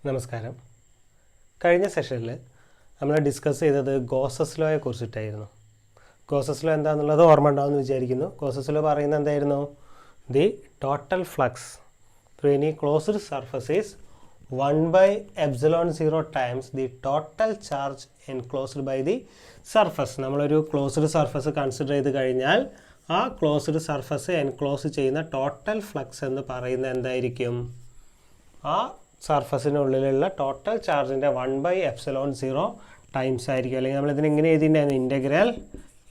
നമസ്കാരം. കഴിഞ്ഞ സെഷനിൽ നമ്മൾ ഡിസ്കസ് ചെയ്തത് ഗോസസ് ലോയെ കുറിച്ചിട്ടായിരുന്നു. ഗോസസ് ലോ എന്താണെന്നുള്ളത് ഓർമ്മ ഉണ്ടാവുമെന്ന് വിചാരിക്കുന്നു. ഗോസസ് ലോ പറയുന്നത് എന്തായിരുന്നു? The total flux through any closed surface is 1/ε0 times the total charge enclosed by the surface. നമ്മളൊരു ക്ലോസ്ഡ് സർഫസ് കൺസിഡർ ചെയ്ത് കഴിഞ്ഞാൽ ആ ക്ലോസ്ഡ് സർഫസ് എൻക്ലോസ് ചെയ്യുന്ന ടോട്ടൽ ഫ്ലക്സ് എന്ന് പറയുന്നത് എന്തായിരിക്കും? ആ സർഫസിനുള്ളിലുള്ള ടോട്ടൽ ചാർജിൻ്റെ 1/ε0 ടൈംസ് ആയിരിക്കും. അല്ലെങ്കിൽ നമ്മളിതിന് ഇങ്ങനെ എഴുതിയിട്ടുണ്ടായിരുന്നു, integral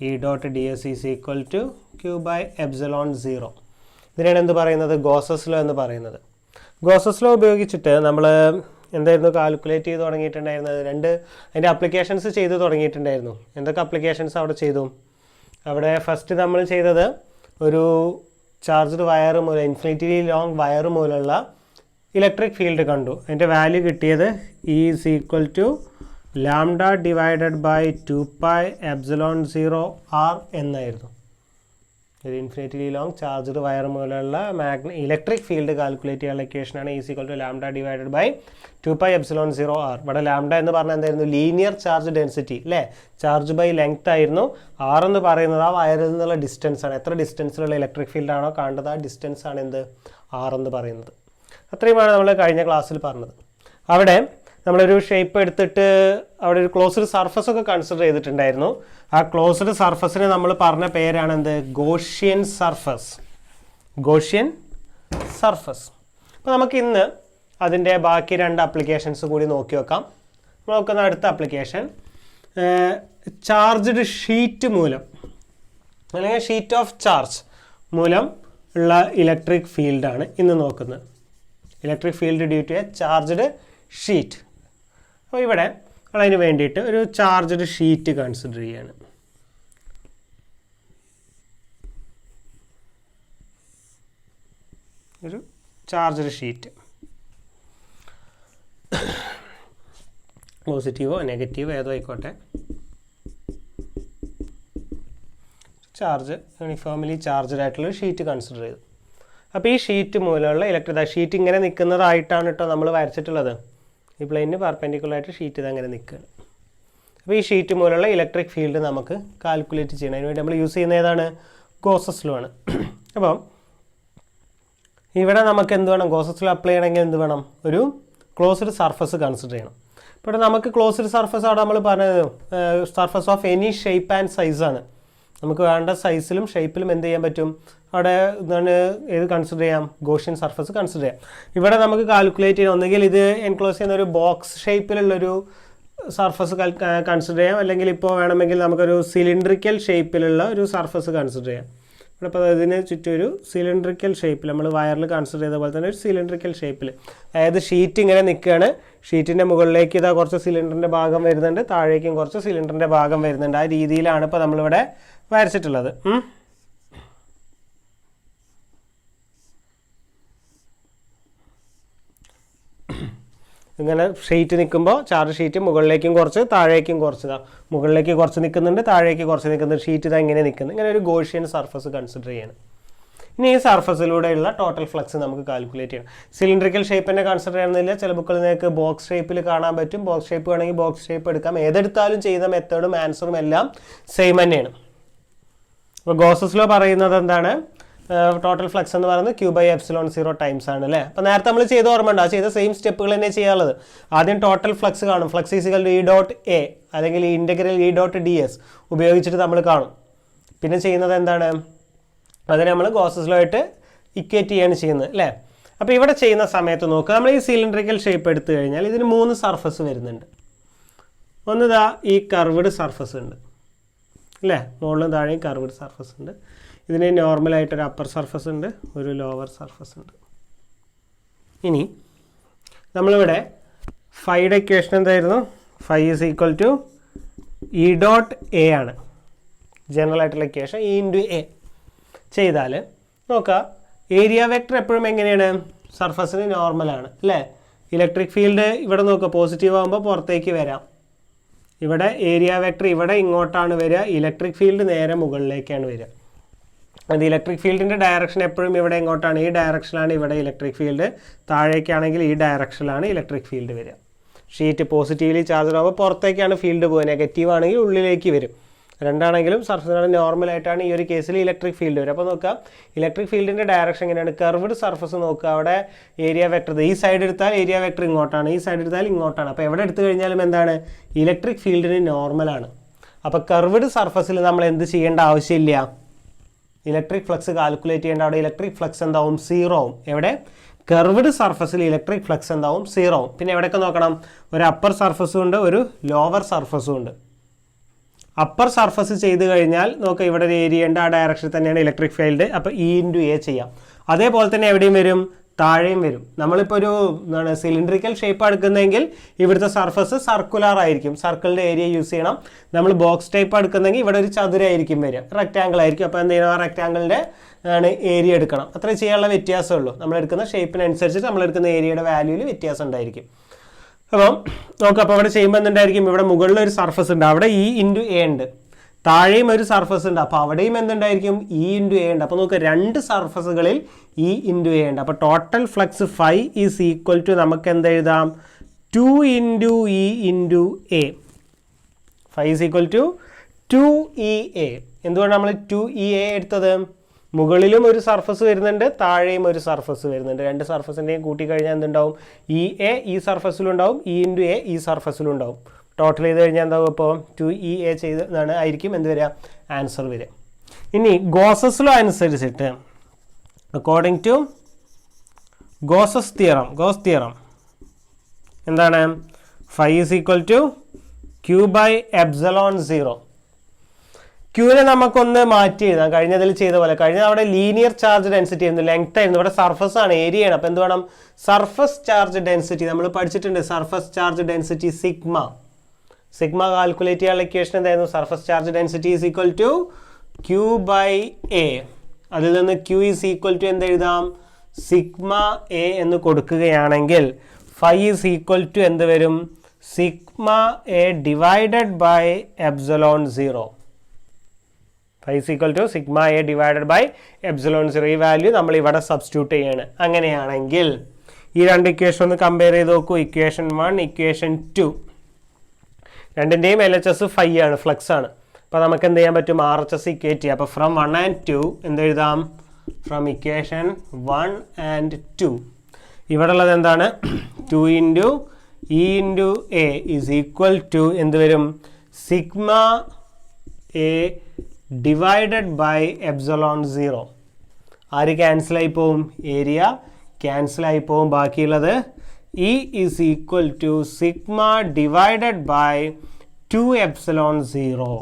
E.ds is equal to Q/ε0. ഇതിനാണ് എന്ത് പറയുന്നത്? ഗോസസ് ലോ എന്ന് പറയുന്നത്. ഗോസസ് ലോ ഉപയോഗിച്ചിട്ട് നമ്മൾ എന്തായിരുന്നു കാൽക്കുലേറ്റ് ചെയ്ത് തുടങ്ങിയിട്ടുണ്ടായിരുന്നത്? അതിൻ്റെ അപ്ലിക്കേഷൻസ് ചെയ്ത് തുടങ്ങിയിട്ടുണ്ടായിരുന്നു. എന്തൊക്കെ അപ്ലിക്കേഷൻസ് അവിടെ ചെയ്തു? അവിടെ ഫസ്റ്റ് നമ്മൾ ചെയ്തത് ഒരു ചാർജ്ഡ് വയർ മൂലം, ഇൻഫിനിറ്റ്ലി ലോങ് വയർ മൂലമുള്ള ഇലക്ട്രിക് ഫീൽഡ് കണ്ടു. അതിൻ്റെ വാല്യൂ കിട്ടിയത് E is equal to λ divided by 2πε0 r എന്നായിരുന്നു. ഒരു ഇൻഫിനിറ്റ്ലി ലോങ് ചാർജ്ഡ് വയർ മൂലമുള്ള ഇലക്ട്രിക് ഫീൽഡ് കാൽക്കുലേറ്റ് ചെയ്യാനുള്ള ഇക്വേഷനാണ് E is equal to λ divided by 2πε0 r. ഇവിടെ λ എന്ന് പറഞ്ഞാൽ എന്തായിരുന്നു? ലീനിയർ ചാർജ് ഡെൻസിറ്റി അല്ലേ? ചാർജ് ബൈ ലെങ്ത് ആയിരുന്നു. r എന്ന് പറയുന്നത് ആ വയറിൽ നിന്നുള്ള ഡിസ്റ്റൻസ് ആണ്. എത്ര ഡിസ്റ്റൻസിലുള്ള ഇലക്ട്രിക് ഫീൽഡാണോ കാണേണ്ടത് ആ ഡിസ്റ്റൻസ് ആണ് എന്ത്? r എന്ന് പറയുന്നത്. അത്രയുമാണ് നമ്മൾ കഴിഞ്ഞ ക്ലാസ്സിൽ പറഞ്ഞത്. അവിടെ നമ്മളൊരു ഷേപ്പ് എടുത്തിട്ട് അവിടെ ഒരു ക്ലോസ്ഡ് സർഫസ് ഒക്കെ കൺസിഡർ ചെയ്തിട്ടുണ്ടായിരുന്നു. ആ ക്ലോസ്ഡ് സർഫസിന് നമ്മൾ പറഞ്ഞ പേരാണ് എന്ത്? Gaussian surface. Gaussian surface. അപ്പോൾ നമുക്ക് ഇന്ന് അതിൻ്റെ ബാക്കി രണ്ട് അപ്ലിക്കേഷൻസ് കൂടി നോക്കി വെക്കാം. നമ്മൾ നോക്കുന്ന അടുത്ത അപ്ലിക്കേഷൻ ചാർജ്ഡ് ഷീറ്റ് മൂലം അല്ലെങ്കിൽ ഷീറ്റ് ഓഫ് ചാർജ് മൂലം ഉള്ള ഇലക്ട്രിക് ഫീൽഡാണ് ഇന്ന് നോക്കുന്നത്. Electric field due to a charged sheet. അപ്പോൾ ഇവിടെ അതിന് വേണ്ടിയിട്ട് ഒരു ചാർജ്ഡ് ഷീറ്റ് കൺസിഡർ ചെയ്യാണ്. ഒരു ചാർജ്ഡ് ഷീറ്റ്, പോസിറ്റീവോ നെഗറ്റീവോ ഏതോ ആയിക്കോട്ടെ, ചാർജ് യൂണിഫോംലി ചാർജ്ഡ് ആയിട്ടുള്ള ഷീറ്റ് കൺസിഡർ ചെയ്തു. അപ്പോൾ ഈ ഷീറ്റ് മൂലമുള്ള ഷീറ്റ് ഇങ്ങനെ നിൽക്കുന്നതായിട്ടാണ് കേട്ടോ നമ്മൾ വരച്ചിട്ടുള്ളത്. ഈ പ്ലെയിനിന് പെർപെൻഡിക്കുലറായിട്ട് ഷീറ്റ് ഇതങ്ങനെ നിൽക്കുകയാണ്. അപ്പോൾ ഈ ഷീറ്റ് മൂലമുള്ള ഇലക്ട്രിക് ഫീൽഡ് നമുക്ക് കാൽക്കുലേറ്റ് ചെയ്യണം. അതിനുവേണ്ടി നമ്മൾ യൂസ് ചെയ്യുന്ന ഏതാണ്? ഗോസസ് ലോ ആണ്. അപ്പം ഇവിടെ നമുക്ക് എന്ത് വേണം? ഗോസസ് ലോ അപ്ലൈ ചെയ്യണമെങ്കിൽ എന്ത് വേണം? ഒരു ക്ലോസ്ഡ് സർഫസ് കൺസിഡർ ചെയ്യണം. ഇവിടെ നമുക്ക് ക്ലോസ്ഡ് സർഫസ് അവിടെ നമ്മൾ പറഞ്ഞത് surface of any shape and സൈസാണ്. നമുക്ക് വേണ്ട സൈസിലും ഷേപ്പിലും എന്ത് ചെയ്യാൻ പറ്റും? അവിടെ എന്താണ് ഏത് കൺസിഡർ ചെയ്യാം? ഗോഷ്യൻ സർഫസ് കൺസിഡർ ചെയ്യാം. ഇവിടെ നമുക്ക് കാൽക്കുലേറ്റ് ചെയ്യാം. ഒന്നുകിൽ ഇത് എൻക്ലോസ് ചെയ്യുന്ന ഒരു ബോക്സ് ഷേപ്പിലുള്ളൊരു സർഫസ് കൺസിഡർ ചെയ്യാം, അല്ലെങ്കിൽ ഇപ്പോൾ വേണമെങ്കിൽ നമുക്കൊരു സിലിണ്ടറിക്കൽ ഷേപ്പിലുള്ള ഒരു സർഫസ് കൺസിഡർ ചെയ്യാം. ഇവിടെ ഇപ്പോൾ ഇതിന് ചുറ്റും ഒരു സിലിണ്ടറിക്കൽ ഷേപ്പിൽ നമ്മൾ വയറിൽ കൺസിഡർ ചെയ്ത പോലെ തന്നെ ഒരു സിലിണ്ടറിക്കൽ ഷേപ്പിൽ, അതായത് ഷീറ്റ് ഇങ്ങനെ നിൽക്കുകയാണ്. ഷീറ്റിൻ്റെ മുകളിലേക്ക് ഇതാ കുറച്ച് സിലിണ്ടറിൻ്റെ ഭാഗം വരുന്നുണ്ട്, താഴേക്കും കുറച്ച് സിലിണ്ടറിൻ്റെ ഭാഗം വരുന്നുണ്ട്. ആ രീതിയിലാണ് ഇപ്പോൾ നമ്മളിവിടെ വരച്ചിട്ടുള്ളത്. ഇങ്ങനെ ഷീറ്റ് നിൽക്കുമ്പോൾ ചാർജ് ഷീറ്റ് മുകളിലേക്കും കുറച്ച് താഴേക്കും കുറച്ച്, മുകളിലേക്ക് കുറച്ച് നിൽക്കുന്നുണ്ട്, താഴേക്ക് കുറച്ച് നിൽക്കുന്നുണ്ട്, ഷീറ്റ് ഇതാ ഇങ്ങനെ നിൽക്കുന്നത്. ഇങ്ങനെ ഒരു ഗോഷ്യൻ സർഫസ് കൺസിഡർ ചെയ്യണം. ഇനി ഈ സർഫസിലൂടെയുള്ള ടോട്ടൽ ഫ്ലക്സ് നമുക്ക് കാൽക്കുലേറ്റ് ചെയ്യണം. സിലിണ്ടറിക്കൽ ഷേപ്പ് തന്നെ കൺസിഡർ ചെയ്യണമെന്നില്ല. ചില ബുക്കുകൾ നിങ്ങൾക്ക് ബോക്സ് ഷേപ്പിൽ കാണാൻ പറ്റും. ബോക്സ് ഷേപ്പ് വേണമെങ്കിൽ ബോക്സ് ഷേപ്പ് എടുക്കാം. ഏതെടുത്താലും ചെയ്യുന്ന മെത്തേഡും ആൻസറും എല്ലാം സെയിം തന്നെയാണ്. അപ്പോൾ ഗോസസ് ലോ പറയുന്നത് എന്താണ്? ടോട്ടൽ ഫ്ലക്സ് എന്ന് പറയുന്നത് Q/ε0 ടൈംസ് ആണ് അല്ലേ? അപ്പോൾ നേരത്തെ നമ്മൾ ചെയ്ത ഓർമ്മ ഉണ്ട്, ആ ചെയ്ത സെയിം സ്റ്റെപ്പുകൾ തന്നെ ചെയ്യാനുള്ളത്. ആദ്യം ടോട്ടൽ ഫ്ലക്സ് കാണും. ഫ്ലക്സ് ഈസിക്കൽ ടു E.A അല്ലെങ്കിൽ ഇൻ്റഗ്രൽ E.ds ഉപയോഗിച്ചിട്ട് നമ്മൾ കാണും. പിന്നെ ചെയ്യുന്നത് എന്താണ്? അതിനെ നമ്മൾ ഗോസസ് ലോ ആയിട്ട് ഇക്വേറ്റ് ചെയ്യാണ് ചെയ്യുന്നത് അല്ലേ? അപ്പോൾ ഇവിടെ ചെയ്യുന്ന സമയത്ത് നോക്കുക, നമ്മൾ ഈ സിലിണ്ടറിക്കൽ ഷേപ്പ് എടുത്തു കഴിഞ്ഞാൽ ഇതിന് 3 സർഫസ് വരുന്നുണ്ട്. ഒന്നിതാ ഈ കർവ്ഡ് സർഫസ് ഉണ്ട് അല്ലേ? മുകളിലും താഴെയും കർവ്ഡ് സർഫസ് ഉണ്ട്. ഇതിന് നോർമലായിട്ടൊരു അപ്പർ സർഫസ് ഉണ്ട്, ഒരു ലോവർ സർഫസ് ഉണ്ട്. ഇനി നമ്മളിവിടെ ഫൈയുടെ ഇക്വേഷൻ എന്തായിരുന്നു? Phi is equal to E.A ആണ് ജനറൽ ആയിട്ടുള്ള ഇക്വേഷൻ. E/A ചെയ്താൽ നോക്കുക, ഏരിയ വെക്ടർ എപ്പോഴും എങ്ങനെയാണ്? സർഫസിന് നോർമലാണ് അല്ലേ? ഇലക്ട്രിക് ഫീൽഡ് ഇവിടെ നോക്കുക, പോസിറ്റീവ് ആകുമ്പോൾ പുറത്തേക്ക് വരാം. ഇവിടെ ഏരിയ വെക്ടർ ഇവിടെ ഇങ്ങോട്ടാണ് വരിക, ഇലക്ട്രിക് ഫീൽഡ് നേരെ മുകളിലേക്കാണ് വരിക. അത് ഇലക്ട്രിക് ഫീൽഡിൻ്റെ ഡയറക്ഷൻ എപ്പോഴും ഇവിടെ എങ്ങോട്ടാണ്? ഈ ഡയറക്ഷനിലാണ് ഇവിടെ ഇലക്ട്രിക് ഫീൽഡ്. താഴേക്കാണെങ്കിൽ ഈ ഡയറക്ഷനിലാണ് ഇലക്ട്രിക് ഫീൽഡ് വരിക. ഷീറ്റ് പോസിറ്റീവ്ലി ചാർജ് ആകുമ്പോൾ പുറത്തേക്കാണ് ഫീൽഡ് പോകുക, നെഗറ്റീവ് ആണെങ്കിൽ ഉള്ളിലേക്ക് വരും. രണ്ടാണെങ്കിലും സർഫസിനാണ് നോർമലായിട്ടാണ് ഈ ഒരു കേസിൽ ഇലക്ട്രിക് ഫീൽഡ് വരും. അപ്പോൾ നോക്കുക, ഇലക്ട്രിക് ഫീൽഡിൻ്റെ ഡയറക്ഷൻ എങ്ങനെയാണ്? കർവ്ഡ് സർഫസ് നോക്കുക, അവിടെ ഏരിയ വെക്ടർ ഈ സൈഡ് എടുത്താൽ ഏരിയ വെക്ടർ ഇങ്ങോട്ടാണ്, ഈ സൈഡ് എടുത്താൽ ഇങ്ങോട്ടാണ്. അപ്പോൾ എവിടെ എടുത്തു കഴിഞ്ഞാലും എന്താണ്? ഇലക്ട്രിക് ഫീൽഡിന് നോർമലാണ്. അപ്പോൾ കർവ്ഡ് സർഫസിൽ നമ്മൾ എന്ത് ചെയ്യേണ്ട ആവശ്യമില്ല? ഇലക്ട്രിക് ഫ്ലക്സ് കാൽക്കുലേറ്റ് ചെയ്യേണ്ട. അവിടെ ഇലക്ട്രിക് ഫ്ലക്സ് എന്താവും? 0 ആവും. എവിടെ? കർവ്ഡ് സർഫസിൽ ഇലക്ട്രിക് ഫ്ലക്സ് എന്താവും? 0 ആവും. പിന്നെ എവിടെയൊക്കെ നോക്കണം? ഒരു അപ്പർ സർഫസും ഉണ്ട്, ഒരു ലോവർ സർഫസും ഉണ്ട്. അപ്പർ സർഫസ് ചെയ്ത് കഴിഞ്ഞാൽ നോക്കുക, ഇവിടെ ഒരു ഏരിയ ഉണ്ട്, ആ ഡയറക്ഷനിൽ തന്നെയാണ് ഇലക്ട്രിക് ഫീൽഡ്. അപ്പോൾ E/A ചെയ്യാം. അതേപോലെ തന്നെ എവിടെയും വരും? താഴെയും വരും. നമ്മളിപ്പോൾ ഒരു എന്താണ് സിലിണ്ടറിക്കൽ ഷേപ്പ് എടുക്കുന്നതെങ്കിൽ ഇവിടുത്തെ സർഫസ് സർക്കുലർ ആയിരിക്കും, സർക്കിളിൻ്റെ ഏരിയ യൂസ് ചെയ്യണം. നമ്മൾ ബോക്സ് ടൈപ്പ് എടുക്കുന്നെങ്കിൽ ഇവിടെ ഒരു ചതുരമായിരിക്കും വരിക, റെക്റ്റാങ്കിൾ ആയിരിക്കും. അപ്പോൾ എന്ത് ചെയ്യണം? ആ റെക്റ്റാങ്കിളിൻ്റെ ഏരിയ എടുക്കണം. അത്രേ ചെയ്യാനുള്ള വ്യത്യാസമുള്ളൂ. നമ്മളെടുക്കുന്ന ഷേപ്പിനനുസരിച്ചിട്ട് നമ്മളെടുക്കുന്ന ഏരിയയുടെ വാല്യൂവിൽ വ്യത്യാസം ഉണ്ടായിരിക്കും. അപ്പം നോക്കാം, അപ്പോൾ അവിടെ ചെയ്യുമ്പോൾ എന്തുണ്ടായിരിക്കും? ഇവിടെ മുകളിലൊരു സർഫസ് ഉണ്ട്, അവിടെ E/A ഉണ്ട്. താഴെയും ഒരു സർഫസ് ഉണ്ട്, അപ്പോൾ അവിടെയും എന്തുണ്ടായിരിക്കും? E/A ഉണ്ട്. അപ്പോൾ നോക്കുക, രണ്ട് സർഫസുകളിൽ E/A ഉണ്ട്. അപ്പോൾ total flux φ is equal to നമുക്ക് എന്ത് എഴുതാം? 2 E/A. φ is equal to 2EA. എന്തുകൊണ്ടാണ് നമ്മൾ 2EA എടുത്തത്? മുകളിലും ഒരു സർഫസ് വരുന്നുണ്ട്, താഴെയും ഒരു സർഫസ് വരുന്നുണ്ട്. രണ്ട് സർഫസിൻ്റെയും കൂട്ടിക്കഴിഞ്ഞാൽ എന്തുണ്ടാവും? EA ഈ സർഫസിലും ഉണ്ടാവും, E/A ഈ സർഫസിലും ഉണ്ടാവും. ടോട്ടൽ ചെയ്ത് കഴിഞ്ഞാൽ എന്താവും? അപ്പോൾ 2EA ചെയ്താണ് ആയിരിക്കും എന്ത് വരിക? ആൻസർ വരിക. ഇനി ഗോസസ് ലോ അനുസരിച്ചിട്ട് അക്കോർഡിംഗ് ടു ഗോസ് തിയറം എന്താണ്? φ ഈസ് ഈക്വൽ ടു Q/ε0. ക്യൂവിനെ നമുക്കൊന്ന് മാറ്റി എഴുതാം, കഴിഞ്ഞതിൽ ചെയ്ത പോലെ. കഴിഞ്ഞ അവിടെ ലീനിയർ ചാർജ് ഡെൻസിറ്റി ആയിരുന്നു, ലെങ്ത് ആയിരുന്നു. ഇവിടെ സർഫസ് ആണ്, ഏരിയ ആണ്. അപ്പോൾ എന്ത് വേണം? സർഫസ് ചാർജ് ഡെൻസിറ്റി നമ്മൾ പഠിച്ചിട്ടുണ്ട്. Surface charge density sigma calculate ചെയ്യാനുള്ള ഇക്വേഷൻ എന്തായിരുന്നു? Surface charge density is equal to Q/A. അതിൽ നിന്ന് Q ഈസ് ഈക്വൽ ടു എന്ത് എഴുതാം? σA എന്ന് കൊടുക്കുകയാണെങ്കിൽ φ ഈസ് ഈക്വൽ ടു എന്ത് വരും? σA divided by ε0. φ is equal to σA divided by ε0. ഈ വാല്യൂ നമ്മൾ ഇവിടെ സബ്സ്റ്റിറ്റ്യൂട്ട് ചെയ്യാണ്. അങ്ങനെയാണെങ്കിൽ ഈ രണ്ട് ഇക്വേഷൻ ഒന്ന് കമ്പയർ ചെയ്ത് നോക്കൂ. ഇക്വേഷൻ 1, ഇക്വേഷൻ 2 രണ്ടിൻ്റെയും LHS φ ആണ്, ഫ്ലക്സ് ആണ്. അപ്പോൾ നമുക്ക് എന്ത് ചെയ്യാൻ പറ്റും? RHS ഇക്വേറ്റ് ചെയ്യാം. അപ്പോൾ ഫ്രം 1 and 2 എന്ത് എഴുതാം? ഫ്രം ഇക്വേഷൻ 1 and 2 ഇവിടെ ഉള്ളത് എന്താണ്? 2 E/A ഈസ് ഈക്വൽ ടു എന്ത് വരും? σA divided by ε0. ആര് ക്യാൻസലായി പോവും? ഏരിയ ക്യാൻസലായി പോവും. ബാക്കിയുള്ളത് E is equal to σ divided by 2ε0.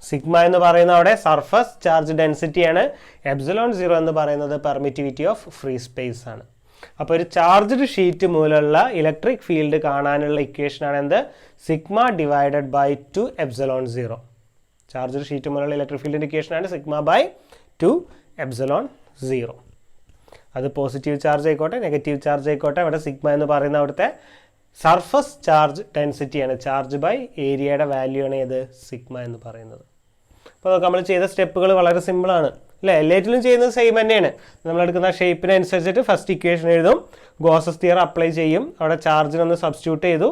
Sigma എന്ന് പറയുന്നത് അവിടെ സർഫസ് ചാർജ് ഡെൻസിറ്റിയാണ്. ε0 എന്ന് പറയുന്നത് പെർമിറ്റിവിറ്റി ഓഫ് ഫ്രീ സ്പേസ് ആണ്. അപ്പോൾ ഒരു ചാർജ്ഡ് ഷീറ്റ് മൂലമുള്ള ഇലക്ട്രിക് ഫീൽഡ് കാണാനുള്ള ഇക്വേഷനാണ് എന്ത്? Sigma divided by 2ε0. Charged sheet മൂലമുള്ള ഇലക്ട്രിക് ഫീൽഡിൻ്റെ ഇക്വേഷനാണ് സിഗ്മ ബൈ 2ε0. അത് പോസിറ്റീവ് ചാർജ് ആയിക്കോട്ടെ, നെഗറ്റീവ് ചാർജ് ആയിക്കോട്ടെ, അവിടെ സിഗ്മ എന്ന് പറയുന്ന അവിടുത്തെ സർഫസ് ചാർജ് ഡെൻസിറ്റിയാണ്. ചാർജ് ബൈ ഏരിയയുടെ വാല്യൂ ആണ് ഏത്? സിഗ്മ എന്ന് പറയുന്നത്. അപ്പോൾ നമ്മൾ ചെയ്ത സ്റ്റെപ്പുകൾ വളരെ സിമ്പിളാണ് അല്ലേ? എല്ലാറ്റിലും ചെയ്യുന്നത് സെയിം തന്നെയാണ്. നമ്മളെടുക്കുന്ന ഷേപ്പിനനുസരിച്ചിട്ട് ഫസ്റ്റ് ഇക്വേഷൻ എഴുതും, ഗോസസ് തിയറം അപ്ലൈ ചെയ്യും, അവിടെ ചാർജിനൊന്ന് സബ്സ്റ്റിറ്റ്യൂട്ട് ചെയ്തു,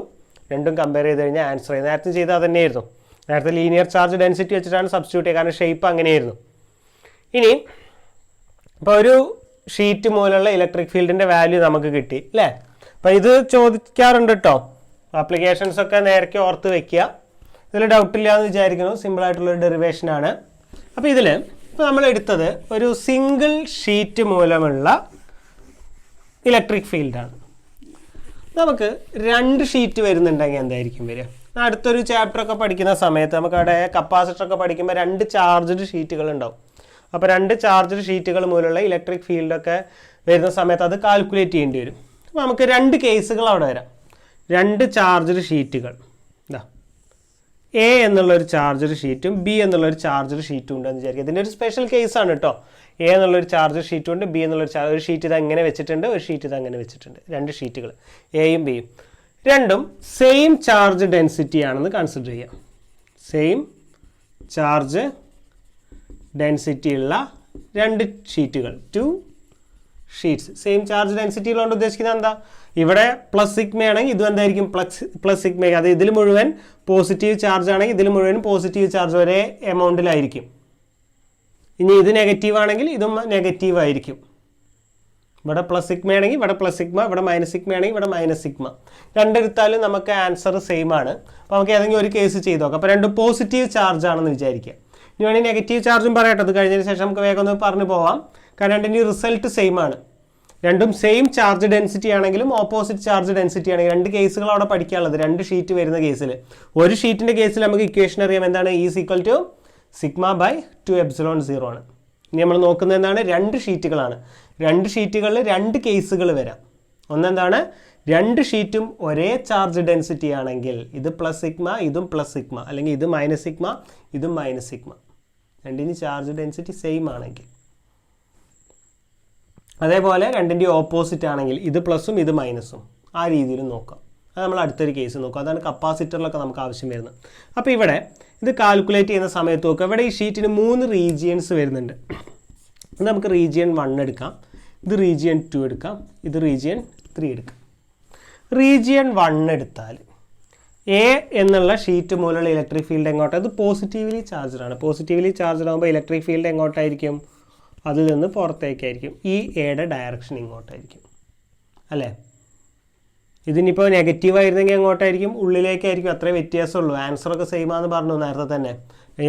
രണ്ടും കമ്പയർ ചെയ്ത് കഴിഞ്ഞാൽ ആൻസർ ചെയ്യും. നേരത്തെ ചെയ്താൽ അത് തന്നെയായിരുന്നു. നേരത്തെ ലീനിയർ ചാർജ് ഡെൻസിറ്റി വെച്ചിട്ടാണ് സബ്സ്റ്റിറ്റ്യൂട്ട് ചെയ്യുക, കാരണം ഷേപ്പ് അങ്ങനെയായിരുന്നു. ഇനി ഇപ്പോൾ ഒരു ഷീറ്റ് മൂലമുള്ള ഇലക്ട്രിക് ഫീൽഡിൻ്റെ വാല്യൂ നമുക്ക് കിട്ടി അല്ലേ? അപ്പോൾ ഇത് ചോദിക്കാറുണ്ട് കേട്ടോ. ആപ്ലിക്കേഷൻസ് ഒക്കെ നേരത്തെ ഓർത്ത് വെക്കുക. ഇതിൽ ഡൗട്ടില്ല എന്ന് വിചാരിക്കുന്നു. സിമ്പിളായിട്ടുള്ളൊരു ഡെറിവേഷനാണ്. അപ്പോൾ ഇതിൽ ഇപ്പോൾ നമ്മൾ എടുത്തത് ഒരു സിംഗിൾ ഷീറ്റ് മൂലമുള്ള ഇലക്ട്രിക് ഫീൽഡാണ്. നമുക്ക് രണ്ട് ഷീറ്റ് വരുന്നുണ്ടെങ്കിൽ എന്തായിരിക്കും വരിക? അടുത്തൊരു ചാപ്റ്ററൊക്കെ പഠിക്കുന്ന സമയത്ത് നമുക്ക് അവിടെ കപ്പാസിറ്ററൊക്കെ പഠിക്കുമ്പോൾ രണ്ട് ചാർജ്ഡ് ഷീറ്റുകൾ ഉണ്ടാവും. അപ്പോൾ രണ്ട് ചാർജ്ഡ് ഷീറ്റുകൾ മൂലമുള്ള ഇലക്ട്രിക് ഫീൽഡൊക്കെ വരുന്ന സമയത്ത് അത് കാൽക്കുലേറ്റ് ചെയ്യേണ്ടി വരും. അപ്പോൾ നമുക്ക് രണ്ട് കേസുകൾ അവിടെ വരാം. രണ്ട് ചാർജ്ഡ് ഷീറ്റുകൾ, ഇതാ എ എന്നുള്ളൊരു ചാർജ്ഡ് ഷീറ്റും ബി എന്നുള്ളൊരു ചാർജ്ഡ് ഷീറ്റും ഉണ്ടെന്ന് വിചാരിക്കുക. ഇതിൻ്റെ ഒരു സ്പെഷ്യൽ കേസാണ് കേട്ടോ. എ എന്നുള്ളൊരു ചാർജ്ഡ് ഷീറ്റും ഉണ്ട്, ബി എന്നുള്ളൊരു ഒരു ഷീറ്റ് ഇത് അങ്ങനെ വെച്ചിട്ടുണ്ട്, ഒരു ഷീറ്റ് ഇത് അങ്ങനെ വെച്ചിട്ടുണ്ട്. രണ്ട് ഷീറ്റുകൾ എയും ബിയും രണ്ടും സെയിം ചാർജ് ഡെൻസിറ്റി ആണെന്ന് കൺസിഡർ ചെയ്യാം. സെയിം ചാർജ് ഡെൻസിറ്റി ഉള്ള രണ്ട് ഷീറ്റുകൾ, 2 ഷീറ്റ്സ്. സെയിം ചാർജ് ഡെൻസിറ്റി ഉള്ളതുകൊണ്ട് ഉദ്ദേശിക്കുന്നത് എന്താ, ഇവിടെ പ്ലസ് സിഗ്മ ആണെങ്കിൽ ഇതും എന്തായിരിക്കും പ്ലസ് സിഗ്മ. അത് ഇതിൽ മുഴുവൻ പോസിറ്റീവ് ചാർജ് ആണെങ്കിൽ ഇതിൽ മുഴുവൻ പോസിറ്റീവ് ചാർജ് ഒരേ എമൗണ്ടിലായിരിക്കും. ഇനി ഇത് നെഗറ്റീവ് ആണെങ്കിൽ ഇതും നെഗറ്റീവ് ആയിരിക്കും. ഇവിടെ പ്ലസ് സിഗ്മ ആണെങ്കിൽ ഇവിടെ പ്ലസ് സിഗ്മ, ഇവിടെ മൈനസ് സിഗ്മ ആണെങ്കിൽ ഇവിടെ മൈനസ് സിഗ്മ. രണ്ടെടുത്താലും നമുക്ക് ആൻസർ സെയിം ആണ്. അപ്പോൾ നമുക്ക് ഏതെങ്കിലും ഒരു കേസ് ചെയ്ത് നോക്കാം. അപ്പോൾ രണ്ടും പോസിറ്റീവ് ചാർജ് ആണെന്ന് വിചാരിക്കുക. ഇനി വേണമെങ്കിൽ നെഗറ്റീവ് ചാർജും പറയട്ടെ. അത് കഴിഞ്ഞതിന് ശേഷം നമുക്ക് വേഗം ഒന്ന് പറഞ്ഞു പോവാം. കാരണം രണ്ടിൻ്റെ റിസൾട്ട് സെയിം ആണ്. രണ്ടും സെയിം ചാർജ് ഡെൻസിറ്റി ആണെങ്കിലും ഓപ്പോസിറ്റ് ചാർജ് ഡെൻസിറ്റി ആണെങ്കിൽ രണ്ട് കേസുകൾ അവിടെ പഠിക്കാനുള്ളത്. രണ്ട് ഷീറ്റ് വരുന്ന കേസിൽ, ഒരു ഷീറ്റിൻ്റെ കേസിൽ നമുക്ക് ഇക്വേഷൻ അറിയാം. എന്താണ്? ഈസ് ഈക്വൽ ടു σ/2ε0 ആണ്. ഇനി നമ്മൾ നോക്കുന്നത് എന്താണ്? രണ്ട് ഷീറ്റുകളാണ്. രണ്ട് ഷീറ്റുകളിൽ രണ്ട് കേസുകൾ വരാം. ഒന്നെന്താണ്? രണ്ട് ഷീറ്റും ഒരേ ചാർജ് ഡെൻസിറ്റി ആണെങ്കിൽ ഇത് പ്ലസ് സിഗ്മ ഇതും പ്ലസ് സിഗ്മ, അല്ലെങ്കിൽ ഇത് മൈനസ് സിഗ്മ ഇതും മൈനസ് സിഗ്മ. രണ്ടിന് ചാർജ് ഡെൻസിറ്റി സെയിം ആണെങ്കിൽ. അതേപോലെ രണ്ടിൻ്റെ ഓപ്പോസിറ്റ് ആണെങ്കിൽ ഇത് പ്ലസും ഇത് മൈനസും, ആ രീതിയിൽ നോക്കാം. അത് നമ്മൾ അടുത്തൊരു കേസ് നോക്കാം. അതാണ് കപ്പാസിറ്ററിലൊക്കെ നമുക്ക് ആവശ്യം വരുന്നത്. അപ്പോൾ ഇവിടെ ഇത് കാൽക്കുലേറ്റ് ചെയ്യുന്ന സമയത്ത് നോക്കുക. ഇവിടെ ഈ ഷീറ്റിന് 3 റീജിയൻസ് വരുന്നുണ്ട്. നമുക്ക് റീജിയൻ 1 എടുക്കാം, ഇത് റീജിയൻ 2 എടുക്കാം, ഇത് റീജിയൻ 3 എടുക്കാം. റീജിയൻ 1 എടുത്താൽ എ എന്നുള്ള ഷീറ്റ് മൂലമുള്ള ഇലക്ട്രിക് ഫീൽഡ് എങ്ങോട്ടാണ്? അത് പോസിറ്റീവ്ലി ചാർജ്ഡ് ആണ്. പോസിറ്റീവ്ലി ചാർജ്ഡ് ആകുമ്പോൾ ഇലക്ട്രിക് ഫീൽഡ് എങ്ങോട്ടായിരിക്കും? അതിൽ നിന്ന് പുറത്തേക്കായിരിക്കും. ഈ എയുടെ ഡയറക്ഷൻ ഇങ്ങോട്ടായിരിക്കും അല്ലേ? ഇതിനിപ്പോൾ നെഗറ്റീവ് ആയിരുന്നെങ്കിൽ എങ്ങോട്ടായിരിക്കും? ഉള്ളിലേക്കായിരിക്കും. അത്രേ വ്യത്യാസമുള്ളൂ. ആൻസറൊക്കെ സെയിം ആണെന്ന് പറഞ്ഞു നേരത്തെ തന്നെ.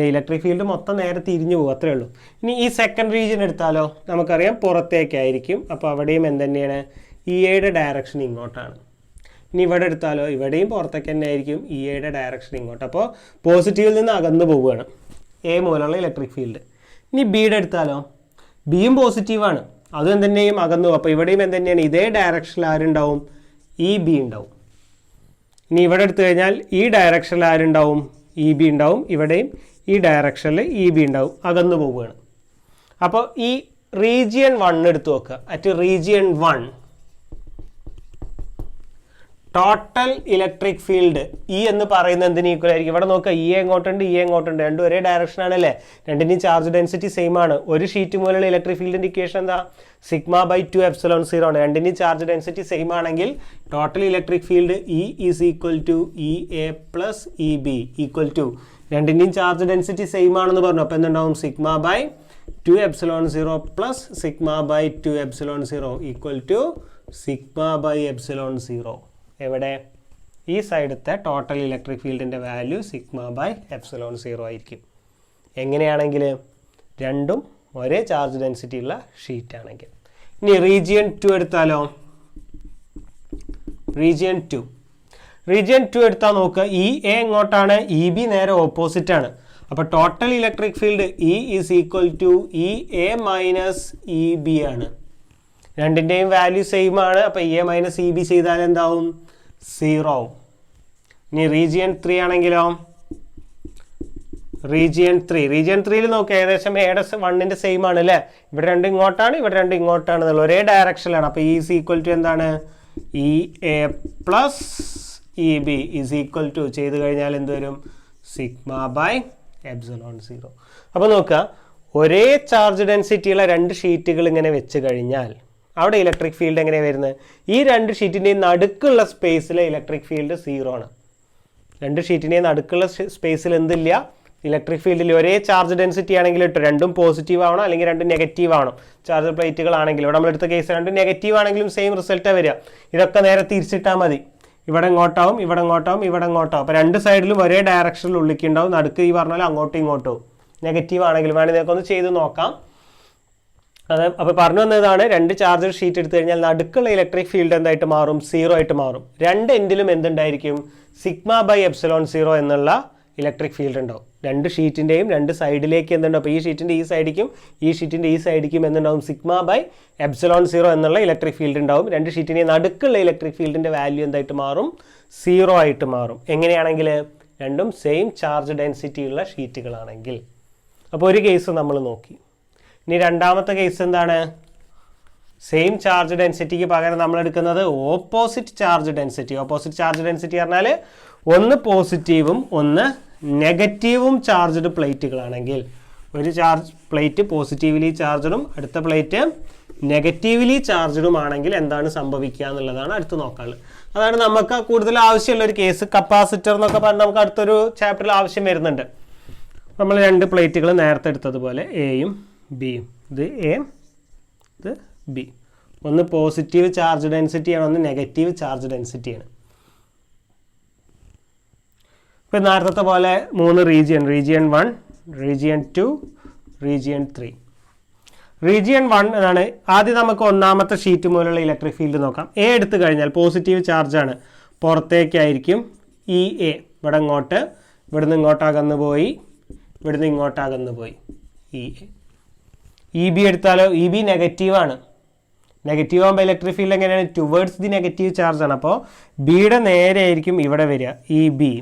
ഇലക്ട്രിക് ഫീൽഡ് മൊത്തം നേരെ തിരിഞ്ഞു പോകും, അത്രേ ഉള്ളൂ. ഇനി ഈ സെക്കൻഡ് റീജിയൻ എടുത്താലോ? നമുക്കറിയാം പുറത്തേക്കായിരിക്കും. അപ്പോൾ അവിടെയും എന്തുതന്നെയാണ്? ഇ എയുടെ ഡയറക്ഷൻ ഇങ്ങോട്ടാണ്. ഇനി ഇവിടെ എടുത്താലോ? ഇവിടെയും പുറത്തേക്ക് തന്നെ ആയിരിക്കും. ഇ എയുടെ ഡയറക്ഷൻ ഇങ്ങോട്ട്. അപ്പോൾ പോസിറ്റീവിൽ നിന്ന് അകന്നു പോവുകയാണ് എ മൂലമുള്ള ഇലക്ട്രിക് ഫീൽഡ്. ഇനി ബിയുടെ എടുത്താലോ? ബിയും പോസിറ്റീവാണ്, അതും എന്തുതന്നെയും അകന്നു പോകും. അപ്പോൾ ഇവിടെയും എന്തുതന്നെയാണ്? ഇതേ ഡയറക്ഷനിൽ ആരുണ്ടാവും? ഇ ബി ഉണ്ടാവും. ഇനി ഇവിടെ എടുത്തു കഴിഞ്ഞാൽ ഈ ഡയറക്ഷനിൽ ആരുണ്ടാവും? ഇ ബി ഉണ്ടാവും. ഇവിടെയും ഈ ഡയറക്ഷനിൽ ഇ ബി ഉണ്ടാവും. അകന്നു പോവുകയാണ്. അപ്പോൾ ഈ റീജിയൻ 1 എടുത്തു നോക്കുക. At region 1 total electric field E എന്ന് പറയുന്നത് എന്തിന് ഈക്വൽ ആയിരിക്കും? ഇവിടെ നോക്കുക, ഇ എങ്ങോട്ടുണ്ട് ഇ എങ്ങോട്ടുണ്ട്, രണ്ടും ഒരേ ഡയറക്ഷൻ ആണല്ലേ? രണ്ടിൻ്റെയും ചാർജ് ഡെൻസിറ്റി സെയിം ആണ്. ഒരു ഷീറ്റ് മൂലമുള്ള ഇലക്ട്രിക് ഫീൽഡിൻ്റെ ഇക്വേഷൻ എന്താ? σ/2ε0 ആണ്. രണ്ടിൻ്റെയും ചാർജ് ഡെൻസിറ്റി സെയിം ആണെങ്കിൽ total electric field E is equal to E A plus E B equal to, രണ്ടിൻ്റെയും ചാർജ് ഡെൻസിറ്റി സെയിം ആണെന്ന് പറഞ്ഞു. അപ്പോൾ എന്തുണ്ടാവും? σ/2ε0 പ്ലസ് σ/2ε0 ഈക്വൽ ടു σ/ε0. എവിടെ? ഈ സൈഡത്തെ ടോട്ടൽ ഇലക്ട്രിക് ഫീൽഡിൻ്റെ വാല്യൂ σ/ε0 ആയിരിക്കും. എങ്ങനെയാണെങ്കിൽ? രണ്ടും ഒരേ ചാർജ് ഡെൻസിറ്റി ഉള്ള ഷീറ്റ് ആണെങ്കിൽ. ഇനി റീജിയൻ 2 എടുത്താലോ? റീജിയൻ 2 എടുത്താൽ നോക്കുക, ഇ എ എങ്ങോട്ടാണ്? ഇ ബി നേരെ ഓപ്പോസിറ്റ് ആണ്. അപ്പോൾ total electric field E is equal to E A minus E B ആണ്. രണ്ടിൻ്റെയും വാല്യൂ സെയിം ആണ്. അപ്പോൾ E A minus E B ചെയ്താൽ എന്താവും? 0 ആവും. ഇനി റീജിയൻ 3 ആണെങ്കിലോ? റീജിയൻ 3യിൽ നോക്കുക, ഏകദേശം എയുടെ 1ൻ്റെ സെയിം ആണ് അല്ലേ? ഇവിടെ രണ്ടും ഇങ്ങോട്ടാണ്, ഇവിടെ രണ്ടും ഇങ്ങോട്ടാണ് എന്നുള്ളത്, ഒരേ ഡയറക്ഷനിലാണ്. അപ്പോൾ ഇ ഈസ് ഈക്വൽ ടു എന്താണ്? E A plus E B is equal to ചെയ്ത് കഴിഞ്ഞാൽ എന്ത് വരും? σ/ε0. അപ്പോൾ നോക്കുക, ഒരേ ചാർജ് ഡെൻസിറ്റിയുള്ള രണ്ട് ഷീറ്റുകൾ ഇങ്ങനെ വെച്ച് കഴിഞ്ഞാൽ അവിടെ ഇലക്ട്രിക് ഫീൽഡ് എങ്ങനെയാണ് വരുന്നത്? ഈ രണ്ട് ഷീറ്റിൻ്റെയും നടുക്കുള്ള സ്പേസിലെ ഇലക്ട്രിക് ഫീൽഡ് 0 ആണ്. രണ്ട് ഷീറ്റിൻ്റെയും നടുക്കുള്ള സ്പേസിൽ എന്തില്ല? ഇലക്ട്രിക് ഫീൽഡിൽ ഒരേ ചാർജ് ഡെൻസിറ്റി ആണെങ്കിൽ ഇട്ട് രണ്ടും പോസിറ്റീവ് ആവണം, അല്ലെങ്കിൽ രണ്ടും നെഗറ്റീവ് ആവണം. ചാർജ് പ്ലേറ്റുകളാണെങ്കിൽ ഇവിടെ നമ്മളെടുത്ത കേസ് രണ്ടും നെഗറ്റീവ് ആണെങ്കിലും സെയിം റിസൾട്ടാണ് വരിക. ഇതൊക്കെ നേരെ തിരിച്ചിട്ടാൽ മതി. ഇവിടെ ഇങ്ങോട്ടാവും, ഇവിടെ ഇങ്ങോട്ടാവും, ഇവിടെ ഇങ്ങോട്ടാവും. അപ്പോൾ രണ്ട് സൈഡിലും ഒരേ ഡയറക്ഷനിൽ ഉള്ളിക്കുണ്ടാവും. നടുക്ക് ഈ പറഞ്ഞാൽ അങ്ങോട്ടും ഇങ്ങോട്ടും നെഗറ്റീവ് ആണെങ്കിലും വേണമെങ്കിൽ നിങ്ങൾക്കൊന്ന് ചെയ്ത് നോക്കാം. അത് അപ്പോൾ പറഞ്ഞു വന്നതാണ്, രണ്ട് ചാർജർ ഷീറ്റ് എടുത്തു കഴിഞ്ഞാൽ നടുക്കുള്ള ഇലക്ട്രിക് ഫീൽഡ് എന്തായിട്ട് മാറും? 0 ആയിട്ട് മാറും. രണ്ട് എൻഡിലും എന്തുണ്ടായിരിക്കും? σ/ε0 എന്നുള്ള ഇലക്ട്രിക് ഫീൽഡ് ഉണ്ടാവും. രണ്ട് ഷീറ്റിൻ്റെയും രണ്ട് സൈഡിലേക്ക് എന്തുണ്ടാവും? അപ്പോൾ ഈ ഷീറ്റിൻ്റെ ഈ സൈഡിക്കും ഈ ഷീറ്റിൻ്റെ ഈ സൈഡിക്കും എന്തുണ്ടാവും? σ/ε0 എന്നുള്ള ഇലക്ട്രിക് ഫീൽഡ് ഉണ്ടാവും. രണ്ട് ഷീറ്റിൻ്റെയും നടുക്കുള്ള ഇലക്ട്രിക് ഫീൽഡിൻ്റെ വാല്യൂ എന്തായിട്ട് മാറും? 0 ആയിട്ട് മാറും. എങ്ങനെയാണെങ്കിൽ? രണ്ടും സെയിം ചാർജ് ഡെൻസിറ്റി ഉള്ള ഷീറ്റുകളാണെങ്കിൽ. അപ്പോൾ ഒരു കേസ് നമ്മൾ നോക്കി. ഇനി രണ്ടാമത്തെ കേസ് എന്താണ്? സെയിം ചാർജ് ഡെൻസിറ്റിക്ക് പകരം നമ്മൾ എടുക്കുന്നത് opposite charge density. Opposite charge density പറഞ്ഞാൽ ഒന്ന് പോസിറ്റീവും ഒന്ന് നെഗറ്റീവും ചാർജ്ഡ് പ്ലേറ്റുകളാണെങ്കിൽ ഒരു ചാർജ് പ്ലേറ്റ് പോസിറ്റീവ്ലി ചാർജഡും അടുത്ത പ്ലേറ്റ് നെഗറ്റീവ്ലി ചാർജഡും ആണെങ്കിൽ എന്താണ് സംഭവിക്കുക എന്നുള്ളതാണ് അടുത്ത് നോക്കാനുള്ളത്. അതാണ് നമുക്ക് കൂടുതൽ ആവശ്യമുള്ള ഒരു കേസ്. കപ്പാസിറ്റർ എന്നൊക്കെ പറഞ്ഞാൽ നമുക്ക് അടുത്തൊരു ചാപ്റ്ററിൽ ആവശ്യം വരുന്നുണ്ട്. നമ്മൾ രണ്ട് പ്ലേറ്റുകൾ നേരത്തെ എടുത്തതുപോലെ എയും ബിയും, ഇത് എ ഇത് ബി. ഒന്ന് പോസിറ്റീവ് ചാർജ് ഡെൻസിറ്റിയാണ്, ഒന്ന് നെഗറ്റീവ് ചാർജ് ഡെൻസിറ്റിയാണ്. ഇപ്പം നേരത്തെ പോലെ 3 റീജിയൻ 1, റീജിയൻ 2, റീജിയൻ 3. റീജിയൻ 1 എന്നാണ്. ആദ്യം നമുക്ക് ഒന്നാമത്തെ ഷീറ്റ് മൂലമുള്ള ഇലക്ട്രിക് ഫീൽഡ് നോക്കാം. എ എടുത്തു കഴിഞ്ഞാൽ പോസിറ്റീവ് ചാർജാണ്, പുറത്തേക്കായിരിക്കും ഈ എ. ഇവിടെ ഇങ്ങോട്ട്, ഇവിടുന്ന് ഇങ്ങോട്ടകന്ന് പോയി, ഇവിടുന്ന് ഇങ്ങോട്ടകന്ന് പോയി ഈ എ. ഇ ബി എടുത്താലോ, ഇ ബി നെഗറ്റീവാണ്. നെഗറ്റീവ് ആകുമ്പോൾ ഇലക്ട്രിക് ഫീൽഡ് എങ്ങനെയാണ്? ടുവേർഡ്സ് ദി നെഗറ്റീവ് ചാർജാണ്. അപ്പോൾ ബിയുടെ നേരെ ആയിരിക്കും ഇവിടെ വരിക ഇ ബി.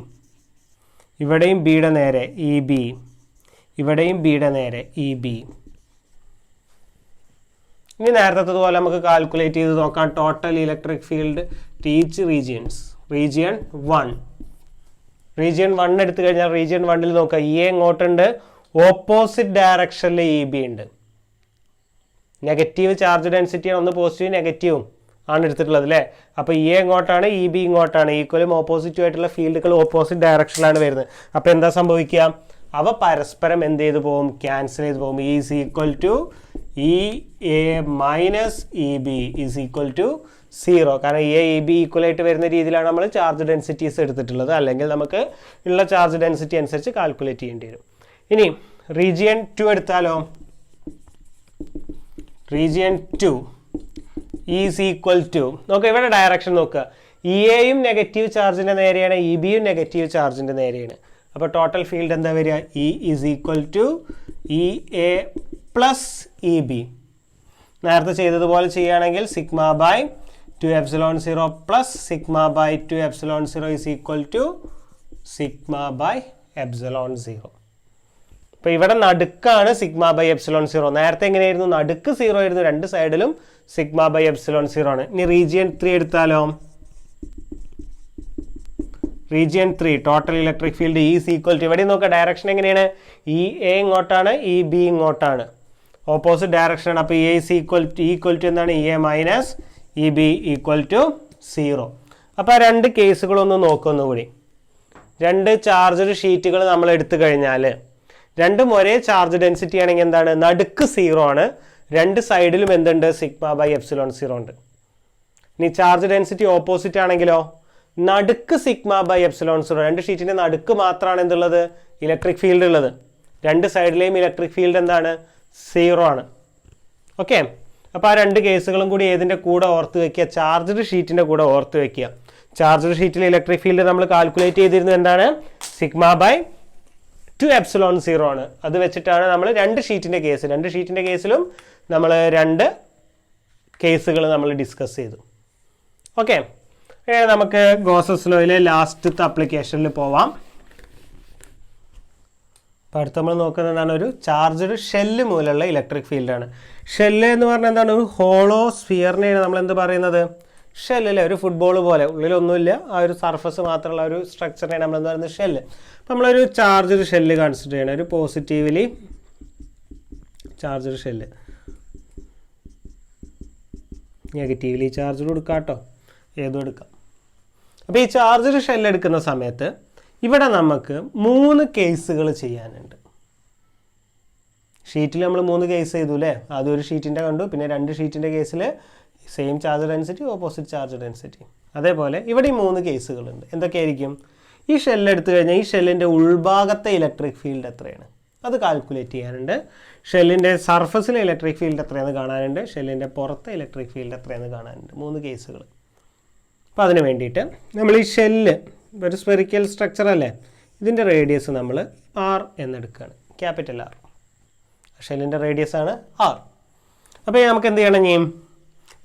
ഇവിടെയും ബിയുടെ നേരെ ഇ ബി, ഇവിടെയും ബിയുടെ നേരെ ഇ ബി. ഇനി നേരത്തെ പോലെ നമുക്ക് കാൽക്കുലേറ്റ് ചെയ്ത് നോക്കാം total electric field each regions. Region 1 എടുത്തു കഴിഞ്ഞാൽ റീജിയൻ 1ൽ നോക്കാം, ഇ എ ഇങ്ങോട്ടുണ്ട്, ഓപ്പോസിറ്റ് ഡയറക്ഷനിൽ ഇ ബി ഉണ്ട്. നെഗറ്റീവ് ചാർജ് ഡെൻസിറ്റിയാണ്, ഒന്ന് പോസിറ്റീവ് നെഗറ്റീവും ആണ് എടുത്തിട്ടുള്ളത് അല്ലേ. അപ്പോൾ ഇ എ ഇങ്ങോട്ടാണ്, ഇ ബി ഇങ്ങോട്ടാണ്. ഈക്വലും ഓപ്പോസിറ്റും ആയിട്ടുള്ള ഫീൽഡുകൾ ഓപ്പോസിറ്റ് ഡയറക്ഷനിലാണ് വരുന്നത്. അപ്പോൾ എന്താ സംഭവിക്കുക? അവ പരസ്പരം എന്ത് ചെയ്ത് പോകും? ക്യാൻസൽ ചെയ്ത് പോകും. E is equal to E A minus E B is equal to 0. കാരണം എ ഇ ബി ഈക്വൽ ആയിട്ട് വരുന്ന രീതിയിലാണ് നമ്മൾ ചാർജ് ഡെൻസിറ്റീസ് എടുത്തിട്ടുള്ളത്. അല്ലെങ്കിൽ നമുക്ക് ഉള്ള ചാർജ് ഡെൻസിറ്റി അനുസരിച്ച് കാൽക്കുലേറ്റ് ചെയ്യേണ്ടി വരും. ഇനി റീജിയൻ 2 എടുത്താലോ, റീജിയൻ 2 ഈസ് ഈക്വൽ ടു, നോക്കുക ഇവിടെ ഡയറക്ഷൻ നോക്കുക, ഇ എയും നെഗറ്റീവ് ചാർജിൻ്റെ നേരെയാണ്, ഇ ബിയും നെഗറ്റീവ് ചാർജിൻ്റെ നേരെയാണ്. അപ്പോൾ ടോട്ടൽ ഫീൽഡ് എന്താ വരിക? E is equal to E A plus E B. നേരത്തെ ചെയ്തതുപോലെ ചെയ്യുകയാണെങ്കിൽ sigma by 2 epsilon 0 plus sigma by 2 epsilon 0 is equal to sigma by epsilon 0. അപ്പോൾ ഇവിടെ നടുക്കാണ് സിഗ്മ ബൈ എപ്സിലോൺ 0. നേരത്തെ എങ്ങനെയായിരുന്നു? നടുക്ക് 0 ആയിരുന്നു, രണ്ട് സൈഡിലും സിഗ്മ ബൈ എപ്സിലോൺ 0 ആണ്. ഇനി റീജിയൻ 3 എടുത്താലോ, region 3 total electric field is equal to, ഇവിടെ നോക്കുക ഡയറക്ഷൻ എങ്ങനെയാണ്? ഇ എ ഇങ്ങോട്ടാണ്, ഇ ബി ഇങ്ങോട്ടാണ്, ഓപ്പോസിറ്റ് ഡയറക്ഷനാണ്. അപ്പോൾ എ ഈസ് ഈക്വൽ ടു എന്താണ്? E A minus E B equal to 0. അപ്പോൾ ആ രണ്ട് കേസുകളൊന്ന് നോക്കൊന്നുകൂടി. രണ്ട് ചാർജഡ് ഷീറ്റുകൾ നമ്മൾ എടുത്തു കഴിഞ്ഞാൽ രണ്ടും ഒരേ ചാർജ് ഡെൻസിറ്റി ആണെങ്കിൽ എന്താണ്? നടുക്ക് 0 ആണ്, രണ്ട് സൈഡിലും എന്തുണ്ട്? സിഗ്മ ബൈ എപ്സിലോൺ 0 ഉണ്ട്. ഇനി ചാർജ് ഡെൻസിറ്റി ഓപ്പോസിറ്റ് ആണെങ്കിലോ, നടുക്ക് സിഗ്മ ബൈ എപ്സിലോൺ 0. രണ്ട് ഷീറ്റിൻ്റെ നടുക്ക് മാത്രമാണ് എന്തുള്ളത്? ഇലക്ട്രിക് ഫീൽഡ് ഉള്ളത്. രണ്ട് സൈഡിലെയും ഇലക്ട്രിക് ഫീൽഡ് എന്താണ്? 0 ആണ്. ഓക്കെ, അപ്പോൾ ആ രണ്ട് കേസുകളും കൂടി ഏതിൻ്റെ കൂടെ ഓർത്ത് വയ്ക്കുക? ചാർജ്ഡ് ഷീറ്റിൻ്റെ കൂടെ ഓർത്ത് വയ്ക്കുക. ചാർജ്ഡ് ഷീറ്റിൽ ഇലക്ട്രിക് ഫീൽഡ് നമ്മൾ കാൽക്കുലേറ്റ് ചെയ്തിരുന്നത് എന്താണ്? സിഗ്മ ബൈ 2 എപ്സിലോൺ 0 ആണ്. അത് വെച്ചിട്ടാണ് നമ്മൾ രണ്ട് ഷീറ്റിൻ്റെ കേസിലും നമ്മൾ രണ്ട് കേസുകൾ നമ്മൾ ഡിസ്കസ് ചെയ്തു. ഓക്കെ, നമുക്ക് ഗോസസ് ലോയിലെ ലാസ്റ്റത്തെ ആപ്ലിക്കേഷനിൽ പോവാം. അപ്പോൾ അടുത്ത് നമ്മൾ നോക്കുന്നത് എന്താണ്? ഒരു ചാർജ്ഡ് ഷെല്ല് മൂലമുള്ള ഇലക്ട്രിക് ഫീൽഡാണ്. ഷെല്ല് എന്ന് പറഞ്ഞാൽ എന്താണ്? ഒരു ഹോളോ സ്ഫിയറിനെയാണ് നമ്മൾ എന്ത് പറയുന്നത്? ഷെല്ലിലെ ഒരു ഫുട്ബോൾ പോലെ ഉള്ളിലൊന്നുമില്ല, ആ ഒരു സർഫസ് മാത്രമുള്ള ഒരു സ്ട്രക്ചറിനെയാണ് നമ്മൾ എന്താ പറയുന്നത്? ഷെല്ല്. അപ്പോൾ നമ്മളൊരു ചാർജ്ഡ് ഷെല്ല് കൺസിഡർ ചെയ്യണം, ഒരു positively charged shell. Negatively charged എടുക്കാം കേട്ടോ, ഏതും എടുക്കാം. അപ്പോൾ ഈ ചാർജ്ഡ് ഷെല്ല് എടുക്കുന്ന സമയത്ത് ഇവിടെ നമുക്ക് 3 കേസുകൾ ചെയ്യാനുണ്ട്. ഷീറ്റിൽ നമ്മൾ 3 കേസ് ചെയ്തു അല്ലേ? ആദ്യം ഒരു ഷീറ്റിൻ്റെ കണ്ടു, പിന്നെ 2 ഷീറ്റിൻ്റെ കേസിൽ same charge density, opposite charge density. അതേപോലെ ഇവിടെ 3 കേസുകളുണ്ട്. എന്തൊക്കെയായിരിക്കും? ഈ ഷെല്ല് എടുത്തു കഴിഞ്ഞാൽ ഈ ഷെല്ലിൻ്റെ ഉൾഭാഗത്തെ ഇലക്ട്രിക് ഫീൽഡ് എത്രയാണ് അത് കാൽക്കുലേറ്റ് ചെയ്യാനുണ്ട്. ഷെല്ലിൻ്റെ സർഫസിലെ ഇലക്ട്രിക് ഫീൽഡ് എത്രയെന്ന് കാണാനുണ്ട്. ഷെല്ലിൻ്റെ പുറത്തെ ഇലക്ട്രിക് ഫീൽഡ് എത്രയെന്ന് കാണാനുണ്ട്. 3 കേസുകൾ. അപ്പോൾ അതിന് വേണ്ടിയിട്ട് നമ്മൾ ഈ ഷെല്ല് ഒരു സ്പെറിക്കൽ സ്ട്രക്ചർ അല്ലേ, ഇതിൻ്റെ റേഡിയസ് നമ്മൾ R എന്നെടുക്കുകയാണ്, ക്യാപിറ്റൽ R. ഷെല്ലിൻ്റെ റേഡിയസ് ആണ് R. അപ്പോൾ നമുക്ക് എന്ത് ചെയ്യണം? ഇനിയും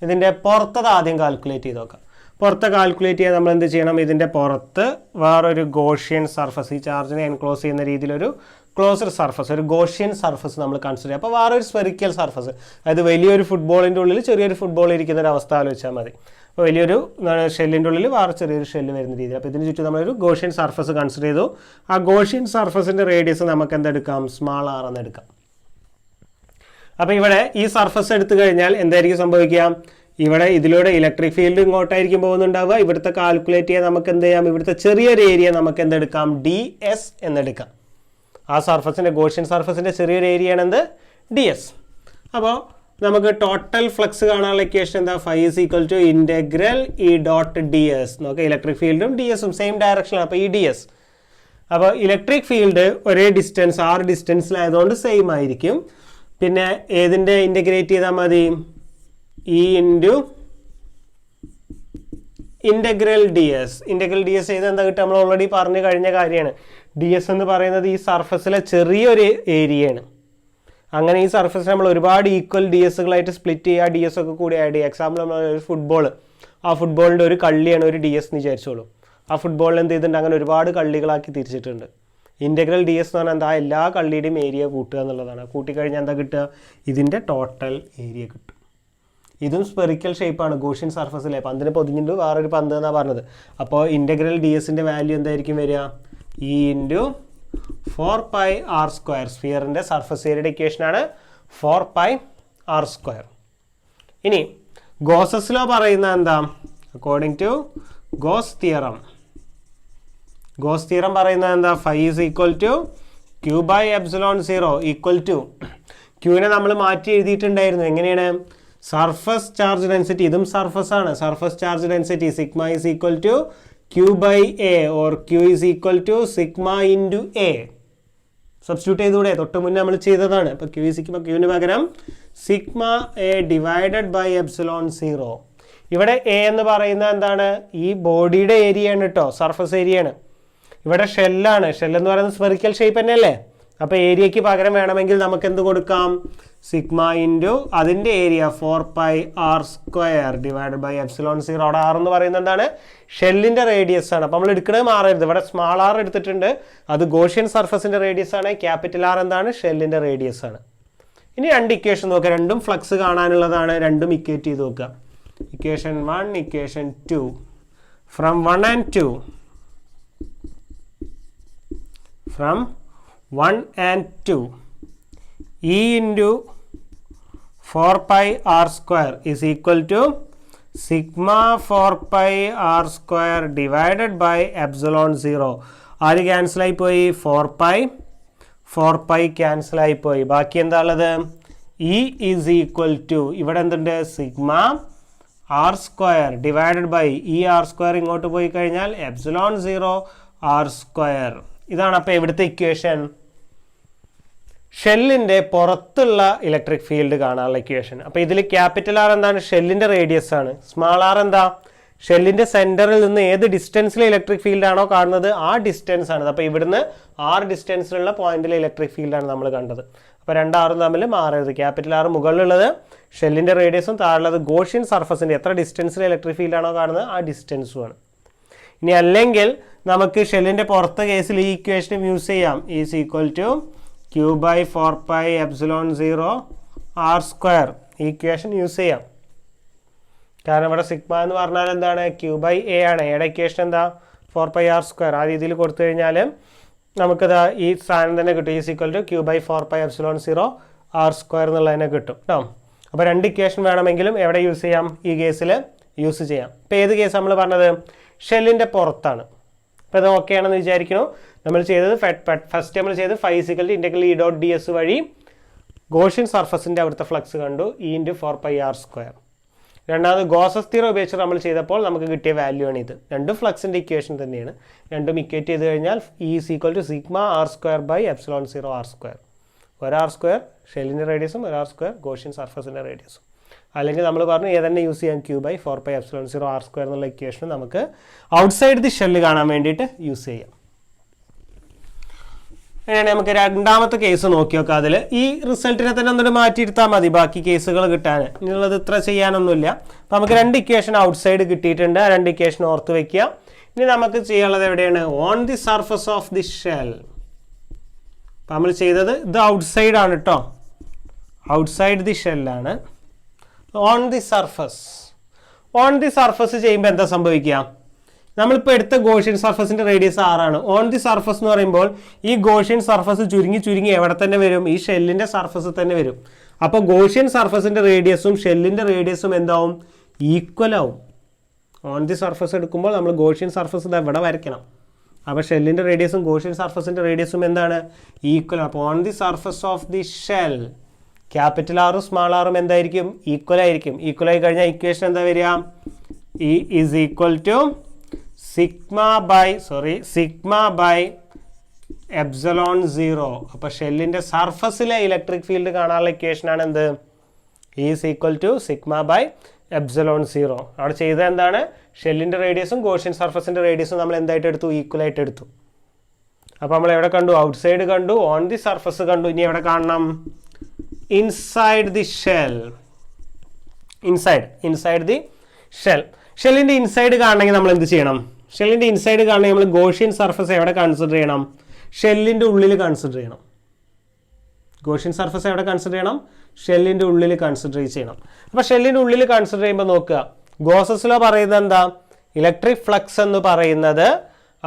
ഇതിൻ്റെ പുറത്തത് ആദ്യം കാൽക്കുലേറ്റ് ചെയ്ത് നോക്കാം. പുറത്ത് കാൽക്കുലേറ്റ് ചെയ്യാൻ നമ്മൾ എന്ത് ചെയ്യണം? ഇതിൻ്റെ പുറത്ത് വേറൊരു ഗോഷ്യൻ സർഫസ്, ഈ ചാർജിനെ എൻക്ലോസ് ചെയ്യുന്ന രീതിയിലൊരു ക്ലോസ്ഡ് സർഫസ്, ഒരു ഗോഷ്യൻ സർഫസ് നമ്മൾ കൺസിഡർ ചെയ്യുക. അപ്പോൾ വേറെ ഒരു സ്ഫെറിക്കൽ സർഫസ്, അതായത് വലിയൊരു ഫുട്ബോളിൻ്റെ ഉള്ളിൽ ചെറിയൊരു ഫുട്ബോൾ ഇരിക്കുന്ന ഒരു അവസ്ഥ ആലോചിച്ചാൽ മതി. അപ്പോൾ വലിയൊരു ഷെല്ലിൻ്റെ ഉള്ളിൽ വേറെ ചെറിയൊരു ഷെല്ല് വരുന്ന രീതിയിൽ. അപ്പോൾ ഇതിന് ചുറ്റും നമ്മളൊരു ഗോഷ്യൻ സർഫസ് കൺസിഡർ ചെയ്തു. ആ ഗോഷ്യൻ സർഫസിൻ്റെ റേഡിയസ് നമുക്ക് എന്തെടുക്കാം, സ്മാൾ ആർ എന്ന് എടുക്കാം. അപ്പോൾ ഇവിടെ ഈ സർഫസ് എടുത്തു കഴിഞ്ഞാൽ എന്തായിരിക്കും സംഭവിക്കുക, ഇവിടെ ഇതിലൂടെ ഇലക്ട്രിക് ഫീൽഡ് ഇങ്ങോട്ടായിരിക്കും പോകുന്നുണ്ടാവുക. ഇവിടുത്തെ കാൽക്കുലേറ്റ് ചെയ്യാൻ നമുക്ക് എന്ത് ചെയ്യാം, ഇവിടുത്തെ ചെറിയൊരു ഏരിയ നമുക്ക് എന്തെടുക്കാം, DS എന്നെടുക്കാം. ആ സർഫസിൻ്റെ ഗോഷ്യൻ സർഫസിൻ്റെ ചെറിയൊരു ഏരിയ ആണ് എന്ത്, DS. അപ്പോൾ നമുക്ക് ടോട്ടൽ ഫ്ലക്സ് കാണാനുള്ള ഇക്വേഷൻ എന്താ, φ = ഇൻ്റഗ്രൽ E.ds. നോക്കാം, ഇലക്ട്രിക് ഫീൽഡും DS-ഉം സെയിം ഡയറക്ഷനാണ്. അപ്പോൾ DS, അപ്പോൾ ഇലക്ട്രിക് ഫീൽഡ് ഒരേ ഡിസ്റ്റൻസ് r ഡിസ്റ്റൻസിലായതുകൊണ്ട് സെയിം ആയിരിക്കും. പിന്നെ ഏതിൻ്റെ ഇൻ്റഗ്രേറ്റ് ചെയ്താൽ മതി, E × integral DS. Integral DS ചെയ്ത് എന്താ കിട്ടുക, നമ്മൾ ഓൾറെഡി പറഞ്ഞു കഴിഞ്ഞ കാര്യമാണ്. DS എന്ന് പറയുന്നത് ഈ സർഫസിലെ ചെറിയൊരു ഏരിയയാണ്. അങ്ങനെ ഈ സർഫസ് നമ്മൾ ഒരുപാട് ഈക്വൽ DSകളായിട്ട് സ്പ്ലിറ്റ് ചെയ്യുക, DS ഒക്കെ കൂടി ആഡ് ചെയ്യുക. എക്സാമ്പിൾ നമ്മൾ ഒരു ഫുട്ബോൾ, ആ ഫുട്ബോളിൻ്റെ ഒരു കള്ളിയാണ് ഒരു DS എന്ന് വിചാരിച്ചോളൂ. ആ ഫുട്ബോളിൽ എന്ത് ചെയ്തിട്ടുണ്ട്, അങ്ങനെ ഒരുപാട് കള്ളികളാക്കി തിരിച്ചിട്ടുണ്ട്. ഇൻ്റഗ്രൽ DS എന്ന് പറഞ്ഞാൽ എന്താ, എല്ലാ കള്ളിയുടെയും ഏരിയ കൂട്ടുക എന്നുള്ളതാണ്. കൂട്ടിക്കഴിഞ്ഞാൽ എന്താ കിട്ടുക, ഇതിൻ്റെ ടോട്ടൽ ഏരിയ കിട്ടും. ഇതും സ്പെറിക്കൽ ഷേപ്പാണ്, ഗോഷ്യൻ സർഫസിലെ പന്തിനെ പൊതിഞ്ഞിട്ട് വേറൊരു പന്ത് എന്നാണ് പറഞ്ഞത്. അപ്പോൾ ഇൻ്റഗ്രൽ DSൻ്റെ വാല്യൂ എന്തായിരിക്കും വരിക, E × 4πr². സ്ഫിയറിൻ്റെ സർഫസ് ഏരിയയുടെ ഇക്വേഷനാണ് 4πr². ഇനി ഗോസസ് ലോ പറയുന്ന എന്താ, according to Gauss theorem, Gauss theorem പറയുന്നത് എന്താ, φ = Q/ε0 ക്യൂവിനെ നമ്മൾ മാറ്റി എഴുതിയിട്ടുണ്ടായിരുന്നു. എങ്ങനെയാണ്, സർഫസ് ചാർജ് ഡെൻസിറ്റി, ഇതും സർഫസ് ആണ്. Surface charge density σ = Q/A or Q = σ × A. Substitute ചെയ്തുകൂടെ, തൊട്ട് മുന്നേ നമ്മൾ ചെയ്തതാണ്. അപ്പോൾ ക്യൂവിന് പകരം σA/ε0. ഇവിടെ A എന്ന് പറയുന്നത് എന്താണ്, ഈ ബോഡിയുടെ ഏരിയ ആണ് കേട്ടോ, സർഫസ് ഏരിയ ആണ്. ഇവിടെ ഷെല്ലാണ്, ഷെല്ലെന്ന് പറയുന്നത് സ്ഫെറിക്കൽ ഷേപ്പ് തന്നെയല്ലേ. അപ്പോൾ ഏരിയയ്ക്ക് പകരം വേണമെങ്കിൽ നമുക്ക് എന്ത് കൊടുക്കാം, σ × അതിൻ്റെ ഏരിയ 4πr² / ε0. അവിടെ r എന്ന് പറയുന്നത് എന്താണ്, ഷെല്ലിൻ്റെ റേഡിയസ് ആണ്. അപ്പോൾ നമ്മൾ എടുക്കുന്നത് മാറരുത്, ഇവിടെ സ്മാൾ r എടുത്തിട്ടുണ്ട്, അത് ഗോഷ്യൻ സർഫസിൻ്റെ റേഡിയസ് ആണ്. ക്യാപിറ്റൽ R എന്താണ്, ഷെല്ലിൻ്റെ റേഡിയസ് ആണ്. ഇനി രണ്ട് ഇക്വേഷൻ നോക്കുക, രണ്ടും ഫ്ലക്സ് കാണാനുള്ളതാണ്, രണ്ടും ഇക്വേറ്റ് ചെയ്ത് നോക്കുക. Equation 1, equation 2. From 1 and 2, from 1 and 2, E × 4πr² is equal to σ 4πr² divided by ε0. ആര് ക്യാൻസൽ ആയി പോയി, 4π ക്യാൻസൽ ആയി പോയി. ബാക്കി എന്താ ഉള്ളത്, E is equal to, ഇവിടെ എന്തുണ്ട്, σ r² ഡിവൈഡഡ് ബൈ ഈ r² ഇങ്ങോട്ട് പോയി കഴിഞ്ഞാൽ ε0 r². ഇതാണ് അപ്പോൾ ഇവിടുത്തെ ഇക്വേഷൻ. ഷെല്ലിൻ്റെ പുറത്തുള്ള ഇലക്ട്രിക് ഫീൽഡ് കാണാനുള്ള ഇക്വേഷൻ. അപ്പോൾ ഇതിൽ ക്യാപിറ്റൽ R എന്താണ്, ഷെല്ലിൻ്റെ റേഡിയസ് ആണ്. സ്മാൾ r എന്താ, ഷെല്ലിൻ്റെ സെൻറ്ററിൽ നിന്ന് ഏത് ഡിസ്റ്റൻസിലെ ഇലക്ട്രിക് ഫീൽഡ് ആണോ കാണുന്നത് ആ ഡിസ്റ്റൻസ് ആണ്. അപ്പോൾ ഇവിടുന്ന് r ഡിസ്റ്റൻസിലുള്ള പോയിന്റിലെ ഇലക്ട്രിക് ഫീൽഡാണ് നമ്മൾ കണ്ടത്. അപ്പോൾ രണ്ട് ആറും തമ്മിൽ മാറരുത്. ക്യാപിറ്റൽ R മുകളിലുള്ളത് ഷെല്ലിൻ്റെ റേഡിയസും, താഴെയുള്ളത് ഗോഷ്യൻ സർഫസിൻ്റെ എത്ര ഡിസ്റ്റൻസിലെ ഇലക്ട്രിക് ഫീൽഡ് ആണോ കാണുന്നത് ആ ഡിസ്റ്റൻസുമാണ്. ഇനി അല്ലെങ്കിൽ നമുക്ക് ഷെല്ലിൻ്റെ പുറത്തെ കേസിൽ ഈ ഇക്വേഷനും യൂസ് ചെയ്യാം. Is equal to Q/4πε0 r². ഈ ഇക്വേഷൻ യൂസ് ചെയ്യാം. കാരണം ഇവിടെ σ എന്ന് പറഞ്ഞാൽ എന്താണ്, Q/A ആണ്. എയുടെ ഇക്വേഷൻ എന്താ, 4πr². ആ രീതിയിൽ കൊടുത്തു കഴിഞ്ഞാൽ നമുക്കത് ഈ സാധനം തന്നെ കിട്ടും. Is equal to Q/4πε0 r² എന്നുള്ളതിനെ കിട്ടും കേട്ടോ. അപ്പോൾ രണ്ട് ഇക്വേഷൻ വേണമെങ്കിലും എവിടെ യൂസ് ചെയ്യാം, ഈ കേസിൽ യൂസ് ചെയ്യാം. ഇപ്പോൾ ഏത് കേസ് നമ്മൾ പറഞ്ഞത്, ഷെല്ലിൻ്റെ പുറത്താണ്. അപ്പോൾ ഇത് ഓക്കെ ആണെന്ന് വിചാരിക്കുന്നു. നമ്മൾ ചെയ്തത് ഫസ്റ്റ് നമ്മൾ ചെയ്ത് φ = ഇൻ്റഗ്രൽ E.ds വഴി ഗോഷ്യൻ സർഫസിൻ്റെ അവിടുത്തെ ഫ്ലക്സ് കണ്ടു, E × 4πr². രണ്ടാമത് ഗോസസ് തിയറം ഉപയോഗിച്ച് നമ്മൾ ചെയ്തപ്പോൾ നമുക്ക് കിട്ടിയ വാല്യൂ ആണ് ഇത്. രണ്ടും ഫ്ലക്സിൻ്റെ ഇക്വേഷൻ തന്നെയാണ്. രണ്ടും ഇക്വേറ്റ് ചെയ്ത് കഴിഞ്ഞാൽ E = σ r²/ε0 r². ഒരു r² ഷെല്ലിൻ്റെ റേഡിയസും ഒരു r² ഗോഷ്യൻ സർഫസിൻ്റെ റേഡിയസും. അല്ലെങ്കിൽ നമ്മൾ പറഞ്ഞു ഏതന്നെ യൂസ് ചെയ്യാം, Q/4πε0 r² എന്നുള്ള ഇക്വേഷൻ നമുക്ക് ഔട്ട്സൈഡ് ദി ഷെല്ല് കാണാൻ വേണ്ടിയിട്ട് യൂസ് ചെയ്യാം. അങ്ങനെയാണ് നമുക്ക് രണ്ടാമത്തെ കേസ് നോക്കി നോക്കാം. അതിൽ ഈ റിസൾട്ടിനെ തന്നെ ഒന്നിട്ട് മാറ്റിയിരുത്താൽ മതി ബാക്കി കേസുകൾ കിട്ടാൻ. ഇനിയുള്ളത് ഇത്ര ചെയ്യാനൊന്നുമില്ല. അപ്പോൾ നമുക്ക് രണ്ട് ഇക്വേഷൻ ഔട്ട്സൈഡ് കിട്ടിയിട്ടുണ്ട്. ആ രണ്ട് ഇക്വേഷൻ ഓർത്ത് വെക്കുക. ഇനി നമുക്ക് ചെയ്യാനുള്ളത് എവിടെയാണ്, on the surface of the shell. നമ്മൾ ചെയ്തത് ഇത് ഔട്ട്സൈഡ് ആണ് കേട്ടോ, ഔട്ട്സൈഡ് ദി ഷെല്ലാണ്. ഓൺ ദി സർഫസ് ചെയ്യുമ്പോൾ എന്താ സംഭവിക്കുക? നമ്മളിപ്പോൾ എടുത്ത ഗോഷ്യൻ സർഫസിൻ്റെ റേഡിയസ് 6 ആണ്. ഓൺ ദി സർഫസ് എന്ന് പറയുമ്പോൾ ഈ ഗോഷ്യൻ സർഫസ് ചുരുങ്ങി എവിടെ തന്നെ വരും? ഈ ഷെല്ലിൻ്റെ സർഫസിൽ തന്നെ വരും. അപ്പോൾ ഗോഷ്യൻ സർഫസിൻ്റെ റേഡിയസും ഷെല്ലിൻ്റെ റേഡിയസും എന്താവും? ഈക്വൽ ആവും. ഓൺ ദി സർഫസ് എടുക്കുമ്പോൾ നമ്മൾ ഗോഷ്യൻ സർഫസ് ഇവിടെ വരയ്ക്കണം. അപ്പോൾ ഷെല്ലിൻ്റെ റേഡിയസും ഗോഷ്യൻ സർഫസിൻ്റെ റേഡിയസും എന്താണ്? ഈക്വൽ. അപ്പോൾ on the surface of the shell capital ആറും സ്മാൾ ആറും എന്തായിരിക്കും? ഈക്വൽ ആയിരിക്കും. ഈക്വൽ ആയി കഴിഞ്ഞാൽ ഇക്വേഷൻ എന്താ വരിക? E is equal to sigma by epsilon 0. അപ്പോൾ ഷെല്ലിൻ്റെ സർഫസിലെ ഇലക്ട്രിക് ഫീൽഡ് കാണാനുള്ള ഇക്വേഷനാണ് എന്ത്? Is equal to sigma by epsilon 0. അവിടെ ചെയ്തത് എന്താണ്? ഷെല്ലിൻ്റെ റേഡിയസും ഗോഷ്യൻ സർഫസിൻ്റെ റേഡിയസും നമ്മൾ എന്തായിട്ട് എടുത്തു? ഈക്വൽ ആയിട്ട് എടുത്തു. അപ്പോൾ നമ്മൾ എവിടെ കണ്ടു? ഔട്ട്സൈഡ് കണ്ടു, ഓൺ ദി സർഫസ് കണ്ടു. ഇനി എവിടെ കാണണം? Inside the shell. Inside the shell. ഷെല്ലിൻ്റെ ഇൻസൈഡ് കാണണമെങ്കിൽ നമ്മൾ എന്ത് ചെയ്യണം? ഷെല്ലിൻ്റെ ഇൻസൈഡ് കാണണമെങ്കിൽ നമ്മൾ ഗോഷ്യൻ സർഫസ് എവിടെ കൺസിഡർ ചെയ്യണം? ഷെല്ലിൻ്റെ ഉള്ളിൽ കൺസിഡർ ചെയ്യണം. ഗോഷ്യൻ സർഫസ് എവിടെ കൺസിഡർ ചെയ്യണം? ഷെല്ലിൻ്റെ ഉള്ളിൽ കൺസിഡർ ചെയ്യണം. അപ്പോൾ ഷെല്ലിൻ്റെ ഉള്ളിൽ കൺസിഡർ ചെയ്യുമ്പോൾ നോക്കുക, ഗോസസ് ലോ പറയുന്നത് എന്താ? ഇലക്ട്രിക് ഫ്ലക്സ് എന്ന് പറയുന്നത്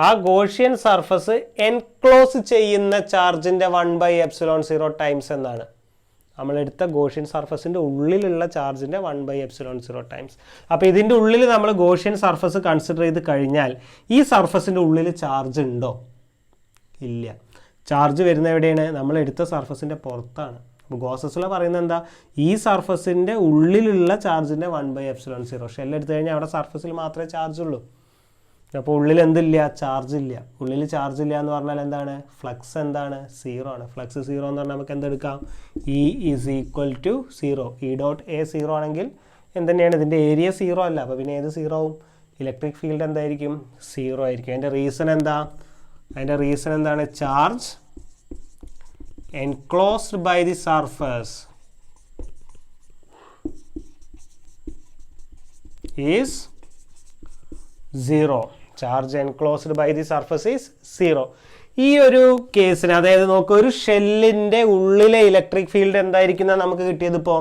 ആ ഗോഷ്യൻ സർഫസ് എൻക്ലോസ് ചെയ്യുന്ന ചാർജിൻ്റെ 1/ε0 ടൈംസ് എന്നാണ്. നമ്മളെടുത്ത ഗോഷ്യൻ സർഫസിൻ്റെ ഉള്ളിലുള്ള ചാർജിൻ്റെ 1/ε0 ടൈംസ്. അപ്പോൾ ഇതിൻ്റെ ഉള്ളിൽ നമ്മൾ ഗോഷ്യൻ സർഫസ് കൺസിഡർ ചെയ്ത് കഴിഞ്ഞാൽ ഈ സർഫസിൻ്റെ ഉള്ളിൽ ചാർജ് ഉണ്ടോ? ഇല്ല. ചാർജ് വരുന്ന എവിടെയാണ്? നമ്മൾ എടുത്ത സർഫസിൻ്റെ പുറത്താണ്. അപ്പോൾ ഗോസസ് ലോ പറയുന്നത് എന്താ? ഈ സർഫസിൻ്റെ ഉള്ളിലുള്ള ചാർജിൻ്റെ 1/ε0. ഷെല്ലെടുത്ത് കഴിഞ്ഞാൽ അവിടെ സർഫസിൽ മാത്രമേ ചാർജ് ഉള്ളൂ. അപ്പോൾ ഉള്ളിൽ എന്തില്ല? ചാർജ് ഇല്ല. ഉള്ളിൽ ചാർജ് ഇല്ല എന്ന് പറഞ്ഞാൽ എന്താണ്? ഫ്ലക്സ് എന്താണ്? 0 ആണ്. ഫ്ലക്സ് 0 എന്ന് പറഞ്ഞാൽ നമുക്ക് എന്തെടുക്കാം? E is equal to 0. E dot A 0 ആണെങ്കിൽ എന്തുതന്നെയാണ്? ഇതിൻ്റെ ഏരിയ 0 അല്ല. അപ്പോൾ പിന്നെ ഏത് 0 ആവും? ഇലക്ട്രിക് ഫീൽഡ് എന്തായിരിക്കും? 0 ആയിരിക്കും. അതിൻ്റെ റീസൺ എന്താ? എന്താണ്? Charge enclosed by the surface is 0. Charge enclosed by the surface is 0. ഈ ഒരു കേസിന്, അതായത് നോക്കുക, ഒരു ഷെല്ലിൻ്റെ ഉള്ളിലെ ഇലക്ട്രിക് ഫീൽഡ് എന്തായിരിക്കും നമുക്ക് കിട്ടിയത്? ഇപ്പോൾ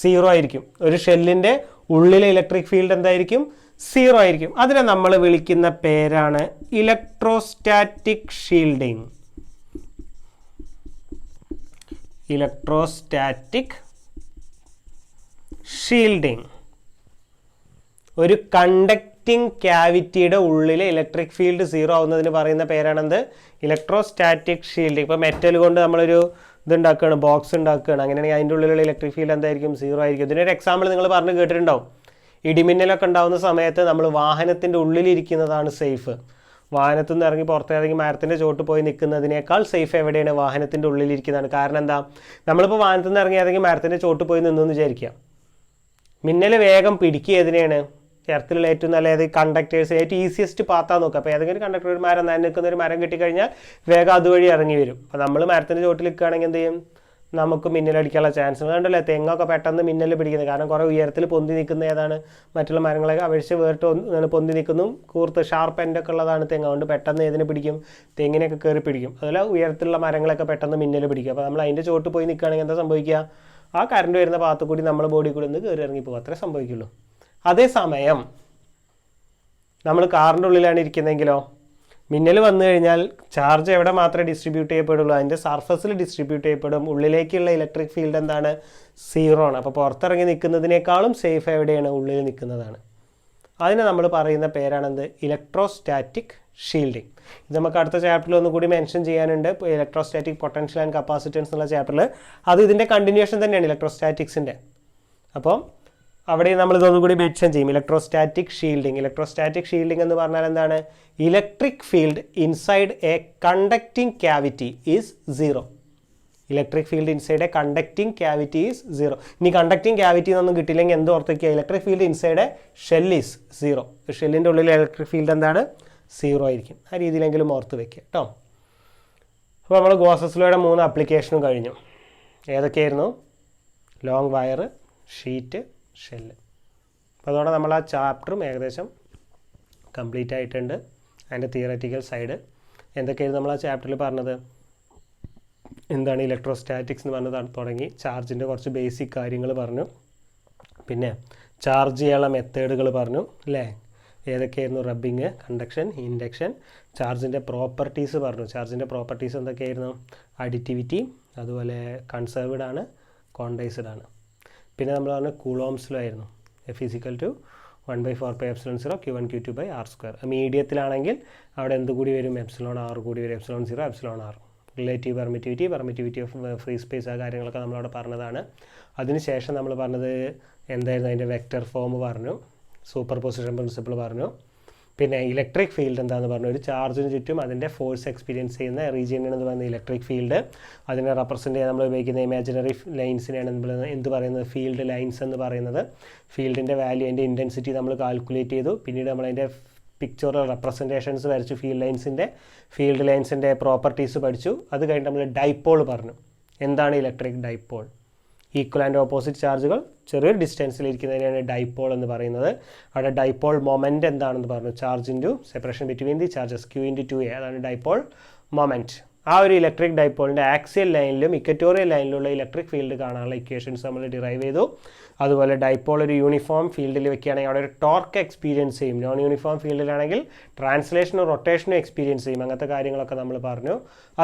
0 ആയിരിക്കും. ഒരു ഷെല്ലിൻ്റെ ഉള്ളിലെ ഇലക്ട്രിക് ഫീൽഡ് എന്തായിരിക്കും? 0 ആയിരിക്കും. അതിനെ നമ്മൾ വിളിക്കുന്ന പേരാണ് ഇലക്ട്രോസ്റ്റാറ്റിക് ഷീൽഡിംഗ്. ഒരു കണ്ടക്റ്റിംഗ് ക്യാവിറ്റിയുടെ ഉള്ളിലെ ഇലക്ട്രിക് ഫീൽഡ് 0 ആവുന്നതിന് പറയുന്ന പേരാണെന്ത്? Electrostatic shielding. ഇപ്പോൾ മെറ്റൽ കൊണ്ട് നമ്മളൊരു ഇതുണ്ടാക്കുകയാണ്, ബോക്സ് ഉണ്ടാക്കുകയാണ്. അങ്ങനെയാണെങ്കിൽ അതിൻ്റെ ഉള്ളിലുള്ള ഇലക്ട്രിക് ഫീൽഡ് എന്തായിരിക്കും? 0 ആയിരിക്കും. ഇതിനൊരു എക്സാമ്പിൾ നിങ്ങൾ പറഞ്ഞ് കേട്ടിട്ടുണ്ടാവും. ഇടിമിന്നലൊക്കെ ഉണ്ടാകുന്ന സമയത്ത് നമ്മൾ വാഹനത്തിൻ്റെ ഉള്ളിലിരിക്കുന്നതാണ് സേഫ്. വാഹനത്തിൽ നിന്ന് ഇറങ്ങി പുറത്തിറങ്ങി മരത്തിൻ്റെ ചോട്ട് പോയി നിൽക്കുന്നതിനേക്കാൾ സേഫ് എവിടെയാണ്? വാഹനത്തിൻ്റെ ഉള്ളിലിരിക്കുന്നതാണ്. കാരണം എന്താ? നമ്മളിപ്പോൾ വാഹനത്തിൽ നിന്ന് ഇറങ്ങി ഏതെങ്കിലും മരത്തിൻ്റെ ചോട്ട് പോയി നിന്നെന്ന് വിചാരിക്കുക, മിന്നൽ വേഗം പിടിക്കുക ഏതിനെയാണ്? എർത്തിലുള്ള ഏറ്റവും നല്ല ഏത് കണ്ടക്ടേഴ്സ് ഏറ്റവും ഈസിയസ്റ്റ് പാത്താൻ നോക്കുക. അപ്പോൾ ഏതെങ്കിലും കണ്ടക്ടർ ഒരു മരം നിൽക്കുന്ന ഒരു മരം കിട്ടിക്കഴിഞ്ഞാൽ വേഗം അതുവഴി ഇറങ്ങി വരും. അപ്പോൾ നമ്മൾ മരത്തിൻ്റെ ചോട്ടിൽ നിൽക്കുകയാണെങ്കിൽ എന്ത് ചെയ്യും? നമുക്ക് മിന്നലടിക്കാനുള്ള ചാൻസ് കണ്ടല്ലേ? തെങ്ങൊക്കെ പെട്ടെന്ന് മിന്നൽ പിടിക്കുന്നത് കാരണം കുറേ ഉയരത്തിൽ പൊന്തി നിൽക്കുന്ന ഏതാണ്? മറ്റുള്ള മരങ്ങളൊക്കെ അപേക്ഷിച്ച് വേറിട്ട് പൊന്തി നിൽക്കുന്നതും കൂർത്ത് ഷാർപ്പ് എൻഡൊക്കെ ഉള്ളതാണ് തെങ്ങ്. അതുകൊണ്ട് പെട്ടെന്ന് ഏതിനെ പിടിക്കും? തെങ്ങിനെയൊക്കെ കയറി പിടിക്കും. അതുപോലെ ഉയരത്തിലുള്ള മരങ്ങളൊക്കെ പെട്ടെന്ന് മിന്നൽ പിടിക്കും. അപ്പോൾ നമ്മൾ അതിൻ്റെ ചോട്ട് പോയി നിൽക്കുകയാണെങ്കിൽ എന്താ സംഭവിക്കുക? ആ കറണ്ട് വരുന്ന ഭാഗത്ത് കൂടി നമ്മുടെ ബോഡി കൂടി ഒന്ന് കയറി ഇറങ്ങി പോകും. അത്രേ സംഭവിക്കുള്ളൂ. അതേസമയം നമ്മൾ കാറിൻ്റെ ഉള്ളിലാണ് ഇരിക്കുന്നതെങ്കിലോ, മിന്നൽ വന്നു കഴിഞ്ഞാൽ ചാർജ് എവിടെ മാത്രമേ ഡിസ്ട്രിബ്യൂട്ട് ചെയ്യപ്പെടുള്ളൂ? അതിൻ്റെ സർഫസിൽ ഡിസ്ട്രിബ്യൂട്ട് ചെയ്യപ്പെടും. ഉള്ളിലേക്കുള്ള ഇലക്ട്രിക് ഫീൽഡ് എന്താണ്? 0 ആണ്. അപ്പോൾ പുറത്തിറങ്ങി നിൽക്കുന്നതിനേക്കാളും സേഫ് എവിടെയാണ്? ഉള്ളിൽ നിൽക്കുന്നതാണ്. അതിന് നമ്മൾ പറയുന്ന പേരാണെന്ത്? Electrostatic shielding. ഇത് നമുക്ക് അടുത്ത ചാപ്റ്ററിൽ ഒന്നുകൂടി മെൻഷൻ ചെയ്യാനുണ്ട്. ഇലക്ട്രോസ്റ്റാറ്റിക് പൊട്ടൻഷ്യൽ ആൻഡ് കപ്പാസിറ്റൻസ് എന്നുള്ള ചാപ്റ്ററിൽ. അത് ഇതിൻ്റെ കണ്ടിന്യൂഷൻ തന്നെയാണ് ഇലക്ട്രോസ്റ്റാറ്റിക്സിൻ്റെ. അപ്പോൾ അവിടെ നമ്മൾ ഇതൊന്നും കൂടി മെൻഷൻ ചെയ്യും. ഇലക്ട്രോസ്റ്റാറ്റിക് ഷീൽഡിംഗ് എന്ന് പറഞ്ഞാൽ എന്താണ്? Electric field inside A conducting cavity is 0. Electric field inside A conducting cavity is 0. ഇനി കണ്ടക്റ്റിംഗ് ക്യാവിറ്റി എന്നൊന്നും കിട്ടില്ലെങ്കിൽ എന്ത് ഓർത്ത് വയ്ക്കുക? Electric field inside A shell is 0. ഷെല്ലിൻ്റെ ഉള്ളിൽ ഇലക്ട്രിക് ഫീൽഡ് എന്താണ്? 0 ആയിരിക്കും. ആ രീതിയിലെങ്കിലും ഓർത്ത് വയ്ക്കുക കേട്ടോ. അപ്പോൾ നമ്മൾ ഗോസസ് ലോയുടെ 3 ആപ്ലിക്കേഷനും കഴിഞ്ഞു. ഏതൊക്കെയായിരുന്നു? Long wire, sheet, shell. അപ്പോൾ അതോടെ നമ്മൾ ആ ചാപ്റ്ററും ഏകദേശം കംപ്ലീറ്റ് ആയിട്ടുണ്ട്. അതിൻ്റെ തിയററ്റിക്കൽ സൈഡ് എന്തൊക്കെയായിരുന്നു നമ്മൾ ആ ചാപ്റ്ററിൽ പറഞ്ഞത്? എന്താണ് ഇലക്ട്രോസ്റ്റാറ്റിക്സ് എന്ന് പറഞ്ഞ് തുടങ്ങി. ചാർജിൻ്റെ കുറച്ച് ബേസിക് കാര്യങ്ങൾ പറഞ്ഞു. പിന്നെ ചാർജ് ചെയ്യാനുള്ള മെത്തേഡുകൾ പറഞ്ഞു അല്ലേ? ഏതൊക്കെയായിരുന്നു? Rubbing, conduction, induction. ചാർജിൻ്റെ പ്രോപ്പർട്ടീസ് പറഞ്ഞു. ചാർജിൻ്റെ പ്രോപ്പർട്ടീസ് എന്തൊക്കെയായിരുന്നു? അഡിറ്റിവിറ്റി, അതുപോലെ കൺസർവ്ഡ് ആണ്, ക്വാണ്ടൈസ്ഡ് ആണ്. പിന്നെ നമ്മൾ പറഞ്ഞു കൂളോംസ് ലോ ആയിരുന്നു. F = 1/4πε0 Q1 Q2/r². മീഡിയത്തിലാണെങ്കിൽ അവിടെ എന്ത് കൂടി വരും? εr കൂടി വരും. ε0 εr. Relative permittivity of free space, ആ കാര്യങ്ങളൊക്കെ നമ്മളവിടെ പറഞ്ഞതാണ്. അതിനുശേഷം നമ്മൾ പറഞ്ഞത് എന്തായിരുന്നു? അതിൻ്റെ വെക്റ്റർ ഫോം പറഞ്ഞു, സൂപ്പർ പൊസിഷൻ പ്രിൻസിപ്പിൾ പറഞ്ഞു. പിന്നെ ഇലക്ട്രിക് ഫീൽഡ് എന്താണെന്ന് പറഞ്ഞു. ഒരു ചാർജിന് ചുറ്റും അതിൻ്റെ ഫോഴ്സ് എക്സ്പീരിയൻസ് ചെയ്യുന്ന റീജിയനാണെന്ന് പറയുന്നത് ഇലക്ട്രിക് ഫീൽഡ്. അതിനെ റെപ്രസെൻറ്റ് ചെയ്യാൻ നമ്മൾ ഉപയോഗിക്കുന്ന ഇമാജിനറി ലൈൻസിനെയാണ് എന്ത് പറയുന്നത്? ഫീൽഡ് ലൈൻസ് എന്ന് പറയുന്നത്. ഫീൽഡിൻ്റെ വാല്യൂ, അതിൻ്റെ ഇൻറ്റൻസിറ്റി നമ്മൾ കാൽക്കുലേറ്റ് ചെയ്തു. പിന്നീട് നമ്മളതിൻ്റെ പിക്ചറൽ റെപ്രസെൻറ്റേഷൻസ് വരച്ചു. ഫീൽഡ് ലൈൻസിൻ്റെ പ്രോപ്പർട്ടീസ് പഠിച്ചു. അത് കഴിഞ്ഞിട്ട് നമ്മൾ ഡൈപോൾ പറഞ്ഞു. എന്താണ് electric dipole? Equal and opposite ചാർജുകൾ ചെറിയൊരു ഡിസ്റ്റൻസിലിരിക്കുന്നതിനാണ് ഡൈപോൾ എന്ന് പറയുന്നത്. അവിടെ ഡൈപോൾ മൊമെൻറ്റ് എന്താണെന്ന് പറഞ്ഞു. Charge into separation between the charges Q/2a, അതാണ് ഡൈപോൾ മൊമെൻറ്റ്. ആ ഒരു ഇലക്ട്രിക് ഡൈപോളിൻ്റെ ആക്സിയൽ ലൈനിലും ഇക്വറ്റോറിയൽ ലൈനിലുള്ള ഇലക്ട്രിക് ഫീൽഡ് കാണാനുള്ള ഇക്വേഷൻസ് നമ്മൾ ഡിറൈവ് ചെയ്തു. അതുപോലെ ഡൈപോൾ ഒരു യൂണിഫോം ഫീൽഡിൽ വെക്കുകയാണെങ്കിൽ അവിടെ ഒരു ടോർക്ക് എക്സ്പീരിയൻസ് ചെയ്യും. നോൺ യൂണിഫോം ഫീൽഡിലാണെങ്കിൽ ട്രാൻസ്ലേഷനും റൊട്ടേഷനും എക്സ്പീരിയൻസ് ചെയ്യും. അങ്ങനത്തെ കാര്യങ്ങളൊക്കെ നമ്മൾ പറഞ്ഞു.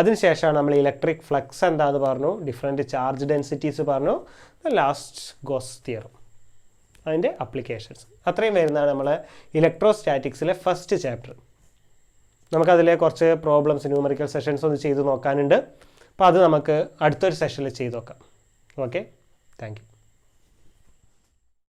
അതിനുശേഷമാണ് നമ്മൾ ഇലക്ട്രിക് ഫ്ലക്സ് എന്താണെന്ന് പറഞ്ഞു, ഡിഫറെൻറ്റ് ചാർജ് ഡെൻസിറ്റീസ് പറഞ്ഞു, ലാസ്റ്റ് ഗോസ് തിയറം, അതിൻ്റെ അപ്ലിക്കേഷൻസ്. അത്രയും വരുന്നതാണ് നമ്മൾ ഇലക്ട്രോസ്റ്റാറ്റിക്സിലെ ഫസ്റ്റ് ചാപ്റ്റർ. നമുക്കതിലെ കുറച്ച് പ്രോബ്ലംസ്, ന്യൂമറിക്കൽ സെഷൻസ് ഒന്ന് ചെയ്ത് നോക്കാനുണ്ട്. അപ്പോൾ അത് നമുക്ക് അടുത്തൊരു സെഷനിൽ ചെയ്ത് നോക്കാം. Okay, thank you.